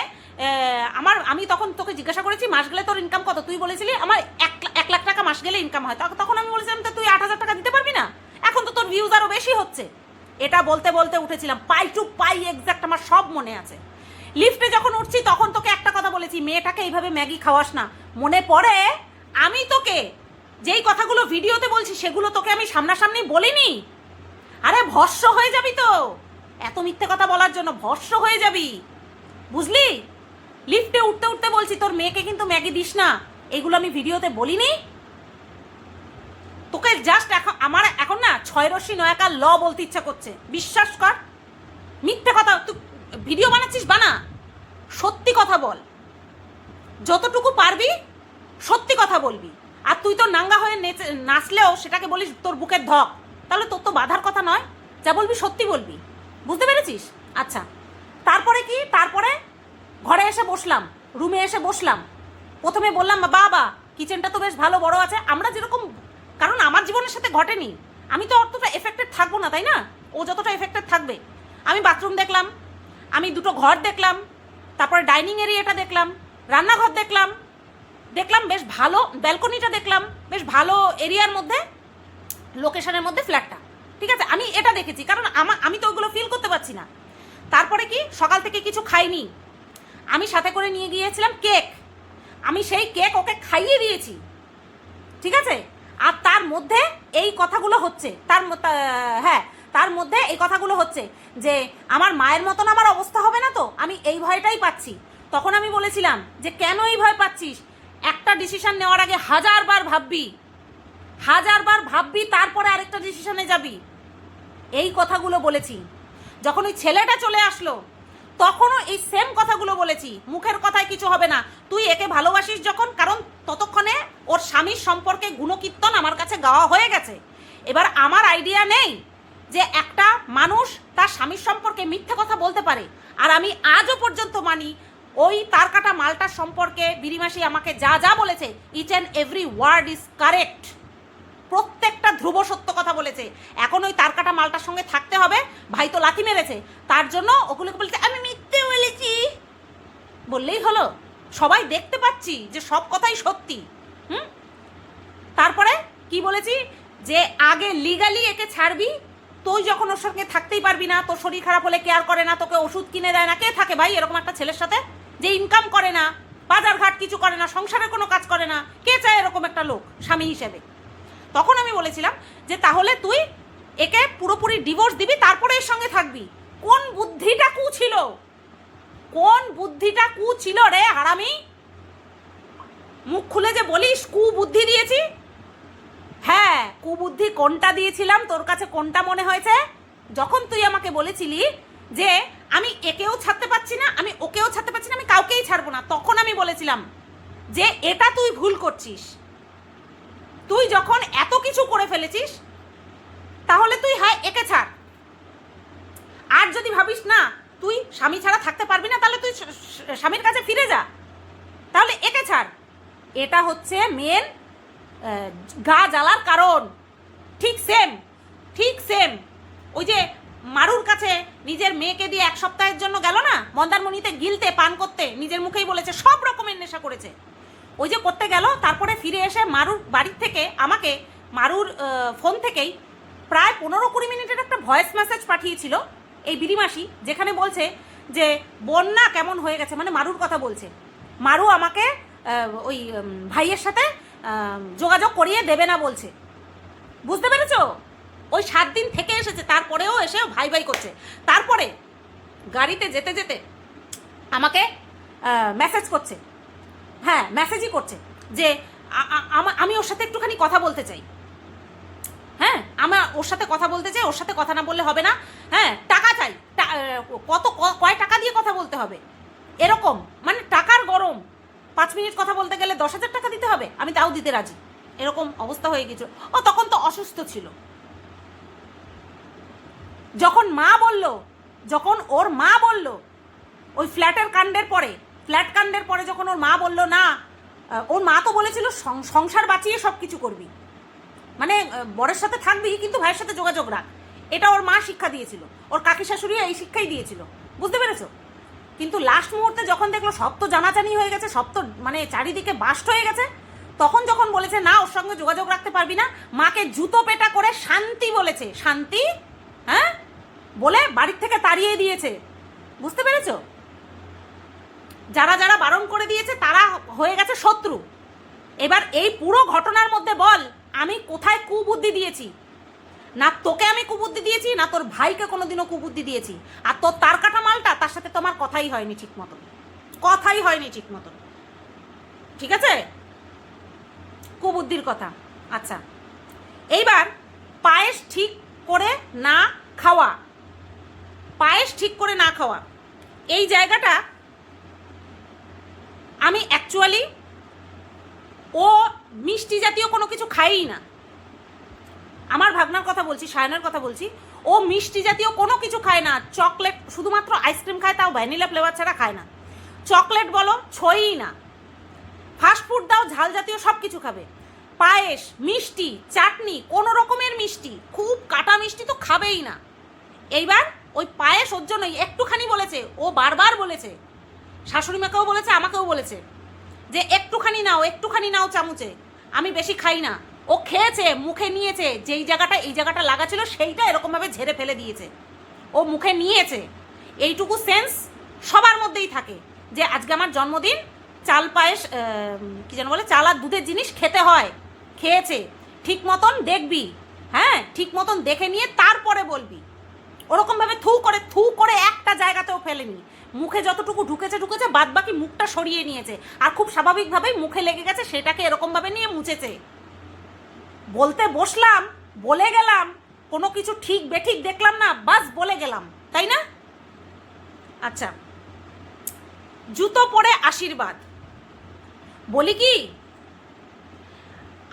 Speaker 1: আমি তখন তোকে জিজ্ঞাসা করেছি মাস গেলে তোর ইনকাম কত? তুই বলেছিলি আমার 1 লাখ টাকা মাস গেলে ইনকাম হয়। তখন আমি বলেছিলাম তো তুই 8,000 টাকা দিতে পারবি না? এখন তো তোর ভিউজ আরও বেশি হচ্ছে। এটা বলতে বলতে উঠেছিলাম, পাই টু পাই এক্স্যাক্ট আমার সব মনে আছে। লিফটে যখন উঠছি তখন তোকে একটা কথা বলেছি, মেয়েটাকে এইভাবে ম্যাগি খাওয়াস না। মনে পড়ে? আমি তোকে যেই কথাগুলো ভিডিওতে বলছি সেগুলো তোকে আমি সামনাসামনি বলিনি? আরে ভস্য হয়ে যাবি তো, এত মিথ্যে কথা বলার জন্য ভস্য হয়ে যাবি, বুঝলি? লিফটে উঠতে উঠতে বলছি তোর মেয়েকে কিন্তু ম্যাগি দিস না, এগুলো আমি ভিডিওতে বলিনি? তোকে জাস্ট আমার এখন না 6 রশ্মি নয়াকার ল বলতে ইচ্ছা করছে। বিশ্বাস কর, মিথ্যে কথা তুই ভিডিও বানাচ্ছিস বানা, সত্যি কথা বল, যতটুকু পারবি সত্যি কথা বলবি। আর তুই তো নাঙ্গা হয়ে নাচলেও সেটাকে বলিস তোর বুকের ধক, তাহলে তোর তো বাধার কথা নয়। যা বলবি সত্যি বলবি, বুঝতে পেরেছিস? আচ্ছা, তারপরে কি? তারপরে ঘরে এসে বসলাম, রুমে এসে বসলাম। প্রথমে বললাম বাবা কিচেনটা তো বেশ ভালো বড় আছে। আমরা যেরকম, কারণ আমার জীবনের সাথে ঘটেনি, আমি তো অতটা এফেক্টেড থাকবো না, তাই না? ও যতটা এফেক্টেড থাকবে। আমি বাথরুম দেখলাম, আমি দুটো ঘর দেখলাম, তারপরে ডাইনিং এরিয়াটা দেখলাম, রান্নাঘর দেখলাম বেশ ভালো, ব্যালকনিটা দেখলাম বেশ ভালো এরিয়ার মধ্যে, লোকেশনের মধ্যে ফ্ল্যাটটা, ঠিক আছে? আমি এটা দেখেছি, কারণ আমি তো ওগুলো ফিল করতে পারছি না। তারপরে কি? সকাল থেকে কিছু খাইনি, আমি সাথে করে নিয়ে গিয়েছিলাম কেক। আমি সেই কেক ওকে খাইয়ে দিয়েছি, ঠিক আছে? আর তার মধ্যে এই কথাগুলো হচ্ছে, তার মধ্যে এই কথাগুলো হচ্ছে যে আমার মায়ের মতন আমার অবস্থা হবে না তো, আমি এই ভয়টাই পাচ্ছি। তখন আমি বলেছিলাম যে কেন এই ভয় পাচ্ছিস? একটা ডিসিশন নেওয়ার আগে 1000 বার ভাববি, তারপরে আরেকটা ডিসিশনে যাবি। এই কথাগুলো বলেছি। যখন ওই ছেলেটা চলে আসলো তখনও এই সেম কথাগুলো বলেছি, মুখের কথায় কিছু হবে না, তুই একে ভালোবাসিস যখন, কারণ ততক্ষণে ওর স্বামীর সম্পর্কে গুণকীর্তন আমার কাছে গাওয়া হয়ে গেছে। এবার আমার আইডিয়া নেই যে একটা মানুষ তার স্বামীর সম্পর্কে মিথ্যে কথা বলতে পারে। আর আমি আজও পর্যন্ত মানি ওই তার কাটা মালটার সম্পর্কে বিরিমাসি আমাকে যা যা বলেছে, each and every word is correct, প্রত্যেকটা ধ্রুব সত্য কথা বলেছে। এখন ওই তার কাটা মালটার সঙ্গে থাকতে হবে, ভাই তো লাথি মেরেছে, তার জন্য ওগুলোকে বলছে আমি মিথ্যে বলেছি, বললেই হলো? সবাই দেখতে পাচ্ছি যে সব কথাই সত্যি। তারপরে কি বলেছি, যে আগে লিগালি একে ছাড়বি, তুই যখন ওর সঙ্গে থাকতেই পারবি না, তোর শরীর খারাপ হলে কেয়ার করে না, তোকে ওষুধ কিনে দেয় না, কে থাকে ভাই এরকম একটা ছেলের সাথে যে ইনকাম করে না, বাজার ঘাট কিছু করে না, সংসারের কোনো কাজ করে না? কে চায় এরকম একটা লোক স্বামী হিসেবে? তখন আমি বলেছিলাম যে তাহলে তুই একে পুরোপুরি ডিভোর্স দিবি, তারপরে এর সঙ্গে থাকবি। কোন বুদ্ধিটা কু ছিল, কোন বুদ্ধিটা কু ছিল রে হারামি? মুখ খুলে যে বলিস কুবুদ্ধি দিয়েছি, হ্যাঁ কুবুদ্ধি কোনটা দিয়েছিলাম তোর কাছে কোনটা মনে হয়েছে? যখন তুই আমাকে বলেছিলি যে আমি একেও ছাড়তে পারছি না, আমি ওকেও ছাড়তে পারছি না, আমি কাউকেই ছাড়বো না, তখন আমি বলেছিলাম যে এটা তুই ভুল করছিস। তুই যখন এত কিছু করে ফেলেছিস তাহলে তুই হ্যাঁ একে ছাড়, আর যদি ভাবিস না তুই স্বামী ছাড়া থাকতে পারবি না তাহলে তুই স্বামীর কাছে ফিরে যা, তাহলে একে ছাড়। এটা হচ্ছে মেন গা জ্বালার কারণ। ঠিক সেম ওই যে মারুর কাছে নিজের মেয়েকে দিয়ে 1 সপ্তাহের জন্য গেল না মন্দারমণিতে গিলতে, পান করতে, নিজের মুখেই বলেছে সব রকমের নেশা করেছে, ওই যে করতে গেল, তারপরে ফিরে এসে মারুর বাড়ির থেকে আমাকে মারুর ফোন থেকেই প্রায় 15-20 মিনিটের একটা ভয়েস মেসেজ পাঠিয়েছিল এই বিরিমাসি, যেখানে বলছে যে বন্যা কেমন হয়ে গেছে, মানে মারুর কথা বলছে। মারু আমাকে ওই ভাইয়ের সাথে যোগাযোগ করিয়ে দেবে না বলছে, বুঝতে পেরেছো? ওই 7 দিন থেকে এসেছে, তারপরেও এসে ভাই ভাই করছে। তারপরে গাড়িতে যেতে যেতে আমাকে মেসেজ করছে, হ্যাঁ মেসেজই করছে যে আমি ওর সাথে একটুখানি কথা বলতে চাই, হ্যাঁ আমার ওর সাথে কথা বলতে চাই, ওর সাথে কথা না বললে হবে না, হ্যাঁ টাকা চাই, কয় টাকা দিয়ে কথা বলতে হবে, এরকম মানে টাকার গরম। 5 মিনিট কথা বলতে গেলে 10,000 টাকা দিতে হবে, আমি তাও দিতে রাজি, এরকম অবস্থা হয়ে গেছিল। ও তখন তো অসুস্থ ছিল। যখন ওর মা বলল ওই ফ্ল্যাট কাণ্ডের পরে যখন ওর মা বলল না, ওর মা তো বলেছিল সংসার বাঁচিয়ে সব কিছু করবি, মানে বরের সাথে থাকবি কিন্তু ভাইয়ের সাথে যোগাযোগ রাখ, এটা ওর মা শিক্ষা দিয়েছিল, ওর কাকি শাশুড়িও এই শিক্ষাই দিয়েছিল, বুঝতে পেরেছো? কিন্তু লাস্ট মুহূর্তে যখন দেখলো সব তো জানাজানি হয়ে গেছে, সব তো মানে চারিদিকে বাস্ট হয়ে গেছে, তখন যখন বলেছে না ওর সঙ্গে যোগাযোগ রাখতে পারবি না, মাকে জুতো পেটা করে শান্তি বলেছে, শান্তি, হ্যাঁ বলে বাড়ির থেকে তাড়িয়ে দিয়েছে, বুঝতে পেরেছো? যারা যারা বারণ করে দিয়েছে তারা হয়ে গেছে শত্রু। এবার এই পুরো ঘটনার মধ্যে বল আমি কোথায় কুবুদ্ধি দিয়েছি? না তোকে আমি কুবুদ্ধি দিয়েছি, না তোর ভাইকে কোনোদিনও কুবুদ্ধি দিয়েছি। আর তোর তার কাটা মালটা, তার সাথে তোমার কথাই হয়নি ঠিক মতন, ঠিক আছে? কুবুদ্ধির কথা। আচ্ছা, এইবার পায়েস ঠিক করে না খাওয়া, এই জায়গাটা আমি অ্যাকচুয়ালি, ও মিষ্টি জাতীয় কোনো কিছু খায়ই না, আমার ভাগনার কথা বলছি, সায়নের কথা বলছি, ও মিষ্টি জাতীয় কোনো কিছু খায় না, চকলেট শুধুমাত্র আইসক্রিম খায়, তাও ভ্যানিলা ফ্লেভার ছাড়া খায় না, চকলেট বলো ছোঁয়ই না, ফাস্টফুড দাও ঝাল জাতীয় সব কিছু খাবে, পায়েস, মিষ্টি, চাটনি, কোনো রকমের মিষ্টি, খুব কাটা মিষ্টি তো খাবেই না। এইবার ওই পায়েস ওর জন্যই একটুখানি বলেছে, ও বারবার বলেছে, শাশুড়ি মাকেও বলেছে, আমাকেও বলেছে যে একটুখানি নাও চামচে, আমি বেশি খাই না। ও খেয়েছে, মুখে নিয়েছে, যেই জায়গাটা এই জায়গাটা লাগা ছিল সেইটা এরকমভাবে ঝেড়ে ফেলে দিয়েছে, ও মুখে নিয়েছে। এইটুকু সেন্স সবার মধ্যেই থাকে যে আজকে আমার জন্মদিন, চাল পায়েস কি যেন বলে, চাল আর দুধের জিনিস খেতে হয়, খেয়েছে, ঠিক মতন দেখবি, হ্যাঁ ঠিক মতন দেখে নিয়ে তারপরে বলবি। ওরকমভাবে থু করে একটা জায়গাতেও ফেলেনি, মুখে যতটুকু ঢুকেছে বাদ বাকি মুখটা সরিয়ে নিয়েছে, আর খুব স্বাভাবিকভাবেই মুখে লেগে গেছে সেটাকে এরকমভাবে নিয়ে মুছেছে। বলতে বসলাম, বলে গেলাম, কোনো কিছু ঠিক বেঠিক দেখলাম না, বাস বলে গেলাম, তাই না? আচ্ছা, জুতো পরে আশীর্বাদ। বলি কি,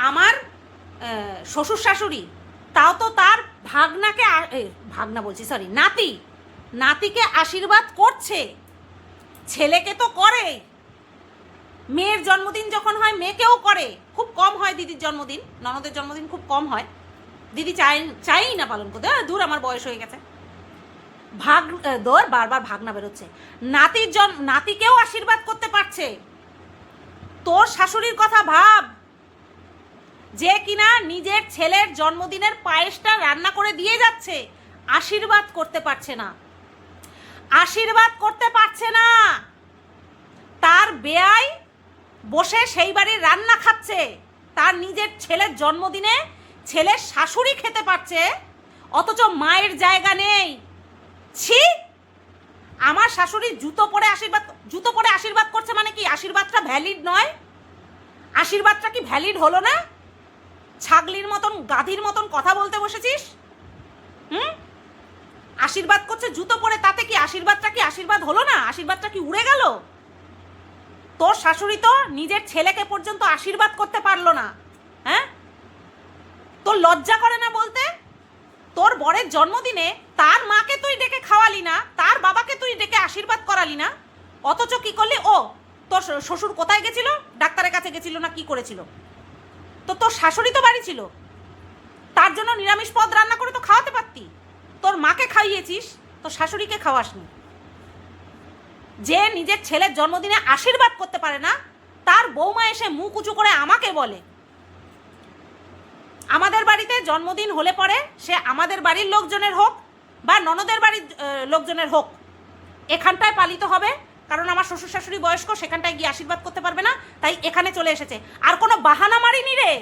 Speaker 1: আমার শ্বশুর শাশুড়ি তাও তো তার ভাগনাকে, ভাগনা বলছি সরি, নাতিকে আশীর্বাদ করছে, ছেলেকে তো করে। মেয়ের জন্মদিন যখন হয় মেয়েকেও করে, খুব কম হয় দিদির জন্মদিন, ননদের জন্মদিন খুব কম হয়, দিদি চাই না পালন করতে, দূর আমার বয়স হয়ে গেছে। বারবার ভাগনা বেরোচ্ছে, নাতিকেও আশীর্বাদ করতে পারছে। তোর শাশুড়ির কথা ভাব, যে কিনা নিজের ছেলের জন্মদিনের পায়েসটা রান্না করে দিয়ে যাচ্ছে, আশীর্বাদ করতে পারছে না, তার বেয়াই বসে সেই বাড়ির রান্না খাচ্ছে, তার নিজের ছেলের জন্মদিনে ছেলের শাশুড়ি খেতে পারছে, অথচ মায়ের জায়গা নেই। ছি, আমার শাশুড়ি জুতো পরে আশীর্বাদ করছে মানে কি আশীর্বাদটা ভ্যালিড নয়? আশীর্বাদটা কি ভ্যালিড হলো না? ছাগলির মতন গাধীর মতন কথা বলতে বসেছিস। আশীর্বাদ করছে জুতো পরে, তাতে কি আশীর্বাদ হলো না? আশীর্বাদটা কি উড়ে গেল? তোর শাশুড়ি তো নিজের ছেলেকে পর্যন্ত আশীর্বাদ করতে পারলো না। হ্যাঁ, তোর লজ্জা করে না বলতে? তোর বরের জন্মদিনে তার মাকে তুই ডেকে খাওয়ালি না, তার বাবাকে তুই ডেকে আশীর্বাদ করালি না, অথচ কি করলি? ও তোর শ্বশুর কোথায় গেছিল? ডাক্তারের কাছে গেছিল না কি করেছিল? তো তোর শাশুড়ি তো বাড়ি ছিল, তার জন্য নিরামিষ পদ রান্না করে তো খাওয়াতে পারতি। তোর মাকে খাইয়েছিস, তোর শাশুড়িকে খাওয়াসনি। যে নিজের ছেলের জন্মদিনে আশীর্বাদ করতে পারে না, তার বৌমা এসে মুখ উঁচু করে আমাকে বলে। আমাদের বাড়িতে জন্মদিন হলে পরে সে আমাদের বাড়ির লোকজনের হোক বা ননদের বাড়ির লোকজনের হোক, এখানটায় পালিত হবে, কারণ আমার শ্বশুর শাশুড়ি বয়স্ক, সেখানটায় গিয়ে আশীর্বাদ করতে পারবে না, তাই এখানে চলে এসেছে। আর কোনো বাহানা মারিনি রে,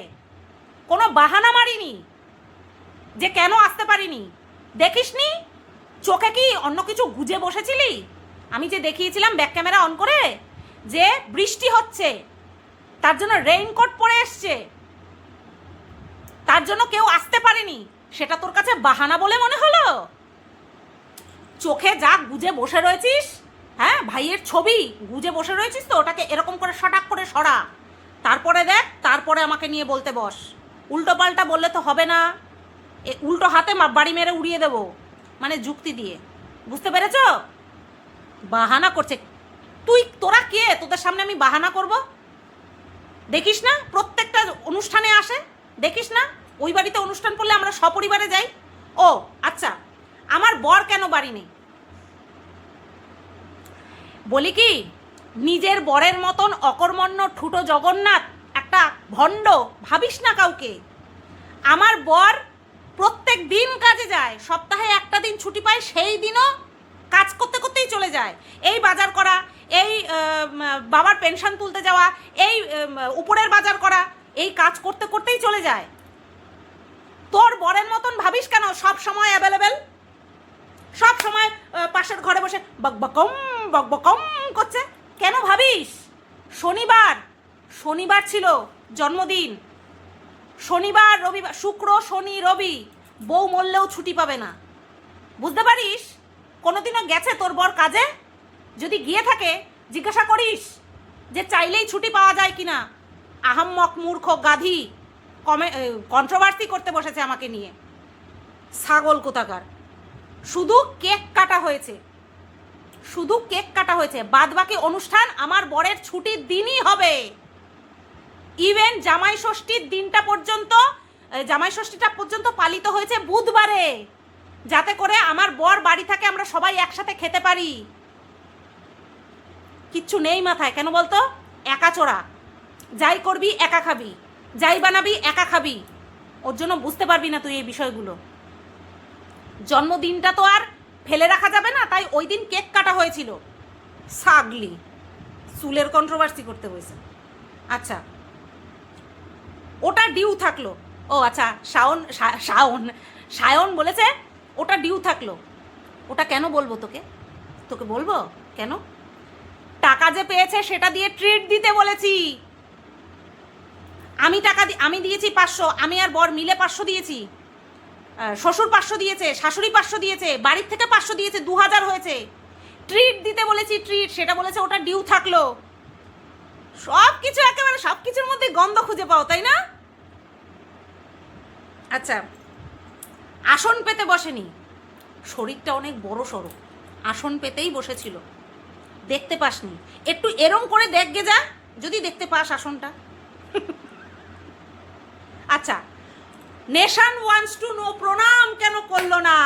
Speaker 1: কোনো বাহানা মারিনি যে কেন আসতে পারিনি। দেখিসনি চোখে কি অন্য কিছু গুজে বসেছিলি? আমি যে দেখিয়েছিলাম ব্যাক ক্যামেরা অন করে যে বৃষ্টি হচ্ছে, তার জন্য রেইনকোট পরে এসছে, তার জন্য কেউ আসতে পারেনি, সেটা তোর কাছে বাহানা বলে মনে হলো? চোখে যা গুজে বসে রয়েছিস, হ্যাঁ, ভাইয়ের ছবি গুজে বসে রয়েছিস তো, ওটাকে এরকম করে শটাক করে সরা, তারপরে দেখ, তারপরে আমাকে নিয়ে বলতে বস। উল্টো পাল্টা বললে তো হবে না, উল্টো হাতে বাড়ি মেরে উড়িয়ে দেবো, মানে যুক্তি দিয়ে। বুঝতে পেরেছ? বাহানা করছে। তোরা কে? তোদের সামনে আমি বাহানা করব? দেখিস না প্রত্যেকটা অনুষ্ঠানে আসে, দেখিস না ওই বাড়িতে অনুষ্ঠান করলে আমরা সপরিবারে যাই। ও আচ্ছা, আমার বর কেন বাড়ি নেই? বলি কি, নিজের বরের মতন অকর্মণ্য ঠুটো জগন্নাথ একটা ভণ্ড ভাবিস না কাউকে। আমার বর প্রত্যেক দিন কাজে যায়, সপ্তাহে একটা দিন ছুটি পায়, সেই দিনও কাজ করতে করতেই চলে যায়। এই বাজার করা, এই বাবার পেনশন তুলতে যাওয়া, এই উপরের বাজার করা, এই কাজ করতে করতেই চলে যায়। তোর বরের মতন ভাবিস কেন সব সময় অ্যাভেলেবেল, সব সময় পাশের ঘরে বসে বকবকম করছে কেন ভাবিস? শনিবার ছিল জন্মদিন, শনিবার রবিবার, শুক্র শনি রবি, বউ মরলেও ছুটি পাবে না। বুঝতে পারিস? কোনোদিনও গেছে তোর বর কাজে? যদি গিয়ে থাকে জিজ্ঞাসা করিস যে চাইলেই ছুটি পাওয়া যায় কিনা। আহাম্মক মূর্খ গাধি কন্ট্রোভার্সি করতে বসেছে আমাকে নিয়ে, ছাগল কোথাকার। শুধু কেক কাটা হয়েছে, বাদবাকি অনুষ্ঠান আমার বরের ছুটির দিনই হবে। ইভেন জামাই ষষ্ঠীটা পর্যন্ত পালিত হয়েছে বুধবারে, যাতে করে আমার বর বাড়ি থাকে, আমরা সবাই একসাথে খেতে পারি। কিচ্ছু নেই মাথায়, কেন বলতো? একা চোরা, যাই করবি একা খাবি, যাই বানাবি একা খাবি, ওর জন্য বুঝতে পারবি না তুই এই বিষয়গুলো। জন্মদিনটা তো আর ফেলে রাখা যাবে না, তাই ওই দিন কেক কাটা হয়েছিল। ছাগলি চুলের কন্ট্রোভার্সি করতে হয়েছে। আচ্ছা, ওটা ডিউ থাকলো। ও আচ্ছা, সায়ন বলেছে ওটা ডিউ থাকলো। ওটা কেন বলবো তোকে বলবো কেন? টাকা যে পেয়েছে সেটা দিয়ে ট্রিট দিতে বলেছি। আমি দিয়েছি 500, আমি আর বর মিলে 500 দিয়েছি। শ্বশুর 500 দিয়েছে, শাশুড়ি 500 দিয়েছে, বাড়ির থেকে 500 দিয়েছে, 2000 হয়েছে। ট্রিট দিতে বলেছি, ট্রিট, সেটা বলেছে ওটা ডিউ থাকলো। সব কিছু একেবারে সব কিছুর মধ্যে গন্ধ খুঁজে পাও, তাই না? আচ্ছা, আসন পেতে বসেনি, শরীরটা অনেক বড় সড়ো, আসন পেতেই বসেছিল। দেখতে পাসনি? একটু এরম করে দেখগে যা, যদি দেখতে পাস আসনটা। আচ্ছা, নেশন ওয়ান্টস টু নো, প্রণাম কেন করলো না?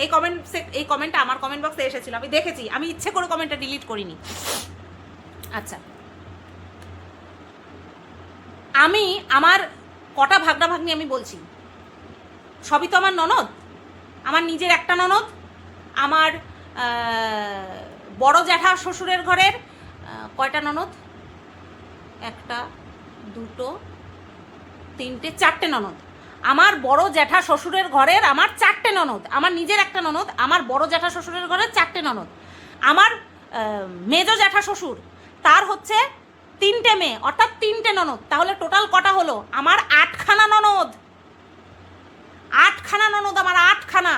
Speaker 1: এই কমেন্টটা আমার কমেন্ট বক্সে এসেছিল, আমি দেখেছি, আমি ইচ্ছে করে কমেন্টটা ডিলিট করিনি। আচ্ছা, আমি আমার কটা ভাগনা ভাগ্নি আমি বলছি, সবই তো আমার ননদ। আমার নিজের একটা ননদ, আমার বড় জ্যাঠা শ্বশুরের ঘরের কয়টা ননদ? 1 2 3 4টে ননদ। আমার বড় জ্যাঠা শ্বশুরের ঘরের আমার 4টে ননদ। আমার নিজের একটা ননদ, আমার বড় জ্যাঠা শ্বশুরের ঘরের 4টে ননদ। আমার মেজ জ্যাঠা শ্বশুর, তার হচ্ছে 3টে মেয়ে, অর্থাৎ 3টে ননদ। তাহলে টোটাল কটা হলো? আমার 8খানা ননদ। 8খানা ননদ আমার, 8খানা।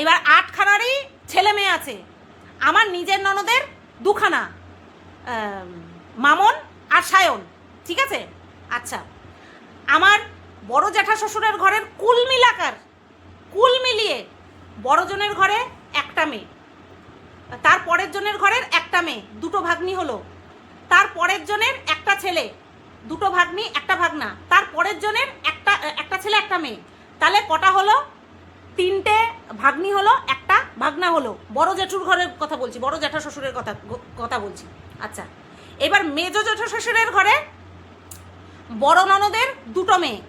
Speaker 1: এবার 8খানারই ছেলে মেয়ে আছে। আমার নিজের ননদের 2খানা, মামন আর সায়ন, ঠিক আছে? আচ্ছা, আমার বড় জ্যাঠা শ্বশুরের ঘরের কুল মিলিয়ে বড় জনের ঘরে 1টা মেয়ে, তার পরের জনের ঘরের 1টা মেয়ে, 2টো ভাগ্নি হলো। তার পরের জনের 1টা ছেলে, 2টো ভাগ্নি 1টা ভাগনা। তার পরের জনের একটা ছেলে 1টা মেয়ে। তাহলে কটা হলো? 3টে ভাগ্নি হলো, 1টা ভাগনা হলো। বড় জেঠুর ঘরের কথা বলছি, বড় জ্যাঠা শ্বশুরের কথা বলছি। আচ্ছা, এবার মেজ জ্যাঠা শ্বশুরের ঘরে বড় ননদের 2টো মেয়ে,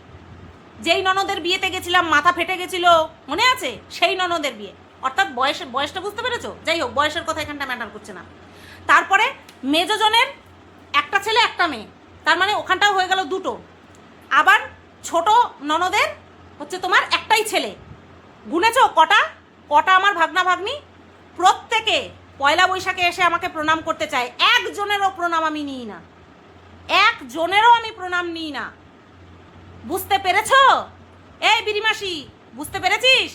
Speaker 1: যেই ননদের বিয়েতে গেছিলাম মাথা ফেটে গেছিল, মনে আছে? সেই ননদের বিয়ে, অর্থাৎ বয়সটা বুঝতে পেরেছো? যাই হোক, বয়সের কথা এখানটা ম্যাটার করছে না। তারপরে মেজজনের 1টা ছেলে 1টা মেয়ে, তার মানে ওখানটাও হয়ে গেল 2টো। আবার ছোট ননদের হচ্ছে তোমার 1টাই ছেলে। গুনেছো কটা আমার ভাগনা ভাগ্নি? প্রত্যেকে পয়লা বৈশাখে এসে আমাকে প্রণাম করতে চায়। একজনেরও প্রণাম আমি নিই না, একজনেরও আমি প্রণাম নিই না। বুঝতে পেরেছ? এই বিরিমাসি, বুঝতে পেরেছিস?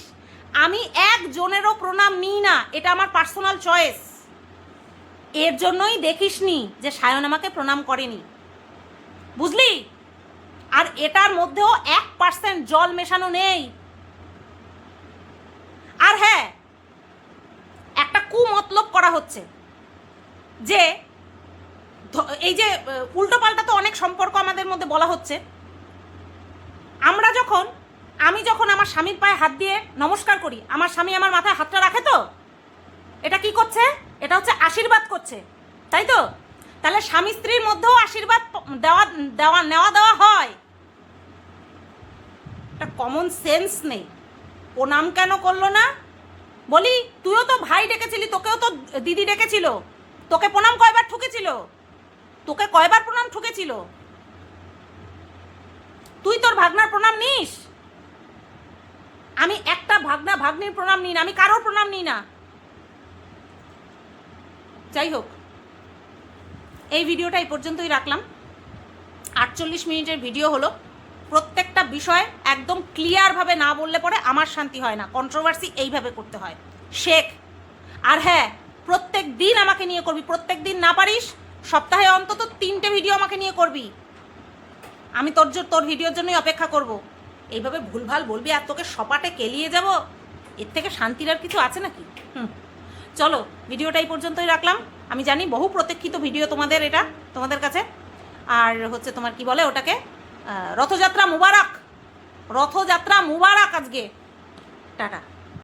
Speaker 1: আমি একজনেরও প্রণাম নিই না, এটা আমার পার্সোনাল চয়েস। এর জন্যই দেখিসনি যে সায়ন আমাকে প্রণাম করেনি, বুঝলি? আর এটার মধ্যেও 1% জল মেশানো নেই। আর হ্যাঁ, একটা কুমতলব করা হচ্ছে যে এই যে উল্টো পাল্টা তো অনেক সম্পর্ক আমাদের মধ্যে বলা হচ্ছে। আমি যখন আমার স্বামীর পায়ে হাত দিয়ে নমস্কার করি, আমার স্বামী আমার মাথায় হাতটা রাখে, তো এটা কি করছে? এটা হচ্ছে আশীর্বাদ করছে, তাই তো? তাহলে স্বামী স্ত্রীর মধ্যেও আশীর্বাদ নেওয়া হয়। একটা কমন সেন্স নেই। প্রণাম কেন করলো না? বলি, তুইও তো ভাই ডেকেছিলি, তোকেও তো দিদি ডেকেছিল, তোকে প্রণাম কয়বার ঠুকেছিল? তোকে কয়বার প্রণাম ঠুকেছিল? তুই তোর ভাগনার প্রণাম নিস? আমি একটা ভাগনা ভাগ্নির প্রণাম নিই না, আমি কারোর প্রণাম নিই না। যাই হোক, এই ভিডিওটা এই পর্যন্তই রাখলাম। 48 মিনিটের ভিডিও হলো। প্রত্যেকটা বিষয় একদম ক্লিয়ারভাবে না বললে পরে আমার শান্তি হয় না। কন্ট্রোভার্সি এইভাবে করতে হয়, শেখ। আর হ্যাঁ, প্রত্যেক দিন আমাকে নিয়ে করবি, প্রত্যেক দিন না পারিস সপ্তাহে অন্তত 3টে ভিডিও আমাকে নিয়ে করবি। আমি তোর ভিডিওর জন্যই অপেক্ষা করব। এইভাবে ভুলভাল বলবি আর তোকে সপাটে কেলিয়ে যাব, এর থেকে শান্তির আর কিছু আছে নাকি? চলো, ভিডিওটা এই পর্যন্তই রাখলাম। আমি জানি বহু প্রতীক্ষিত ভিডিও তোমাদের, এটা তোমাদের কাছে। আর হচ্ছে তোমার কি বলে ওটাকে, রথযাত্রা মুবারক, রথযাত্রা মুবারক আজকে। টাটা।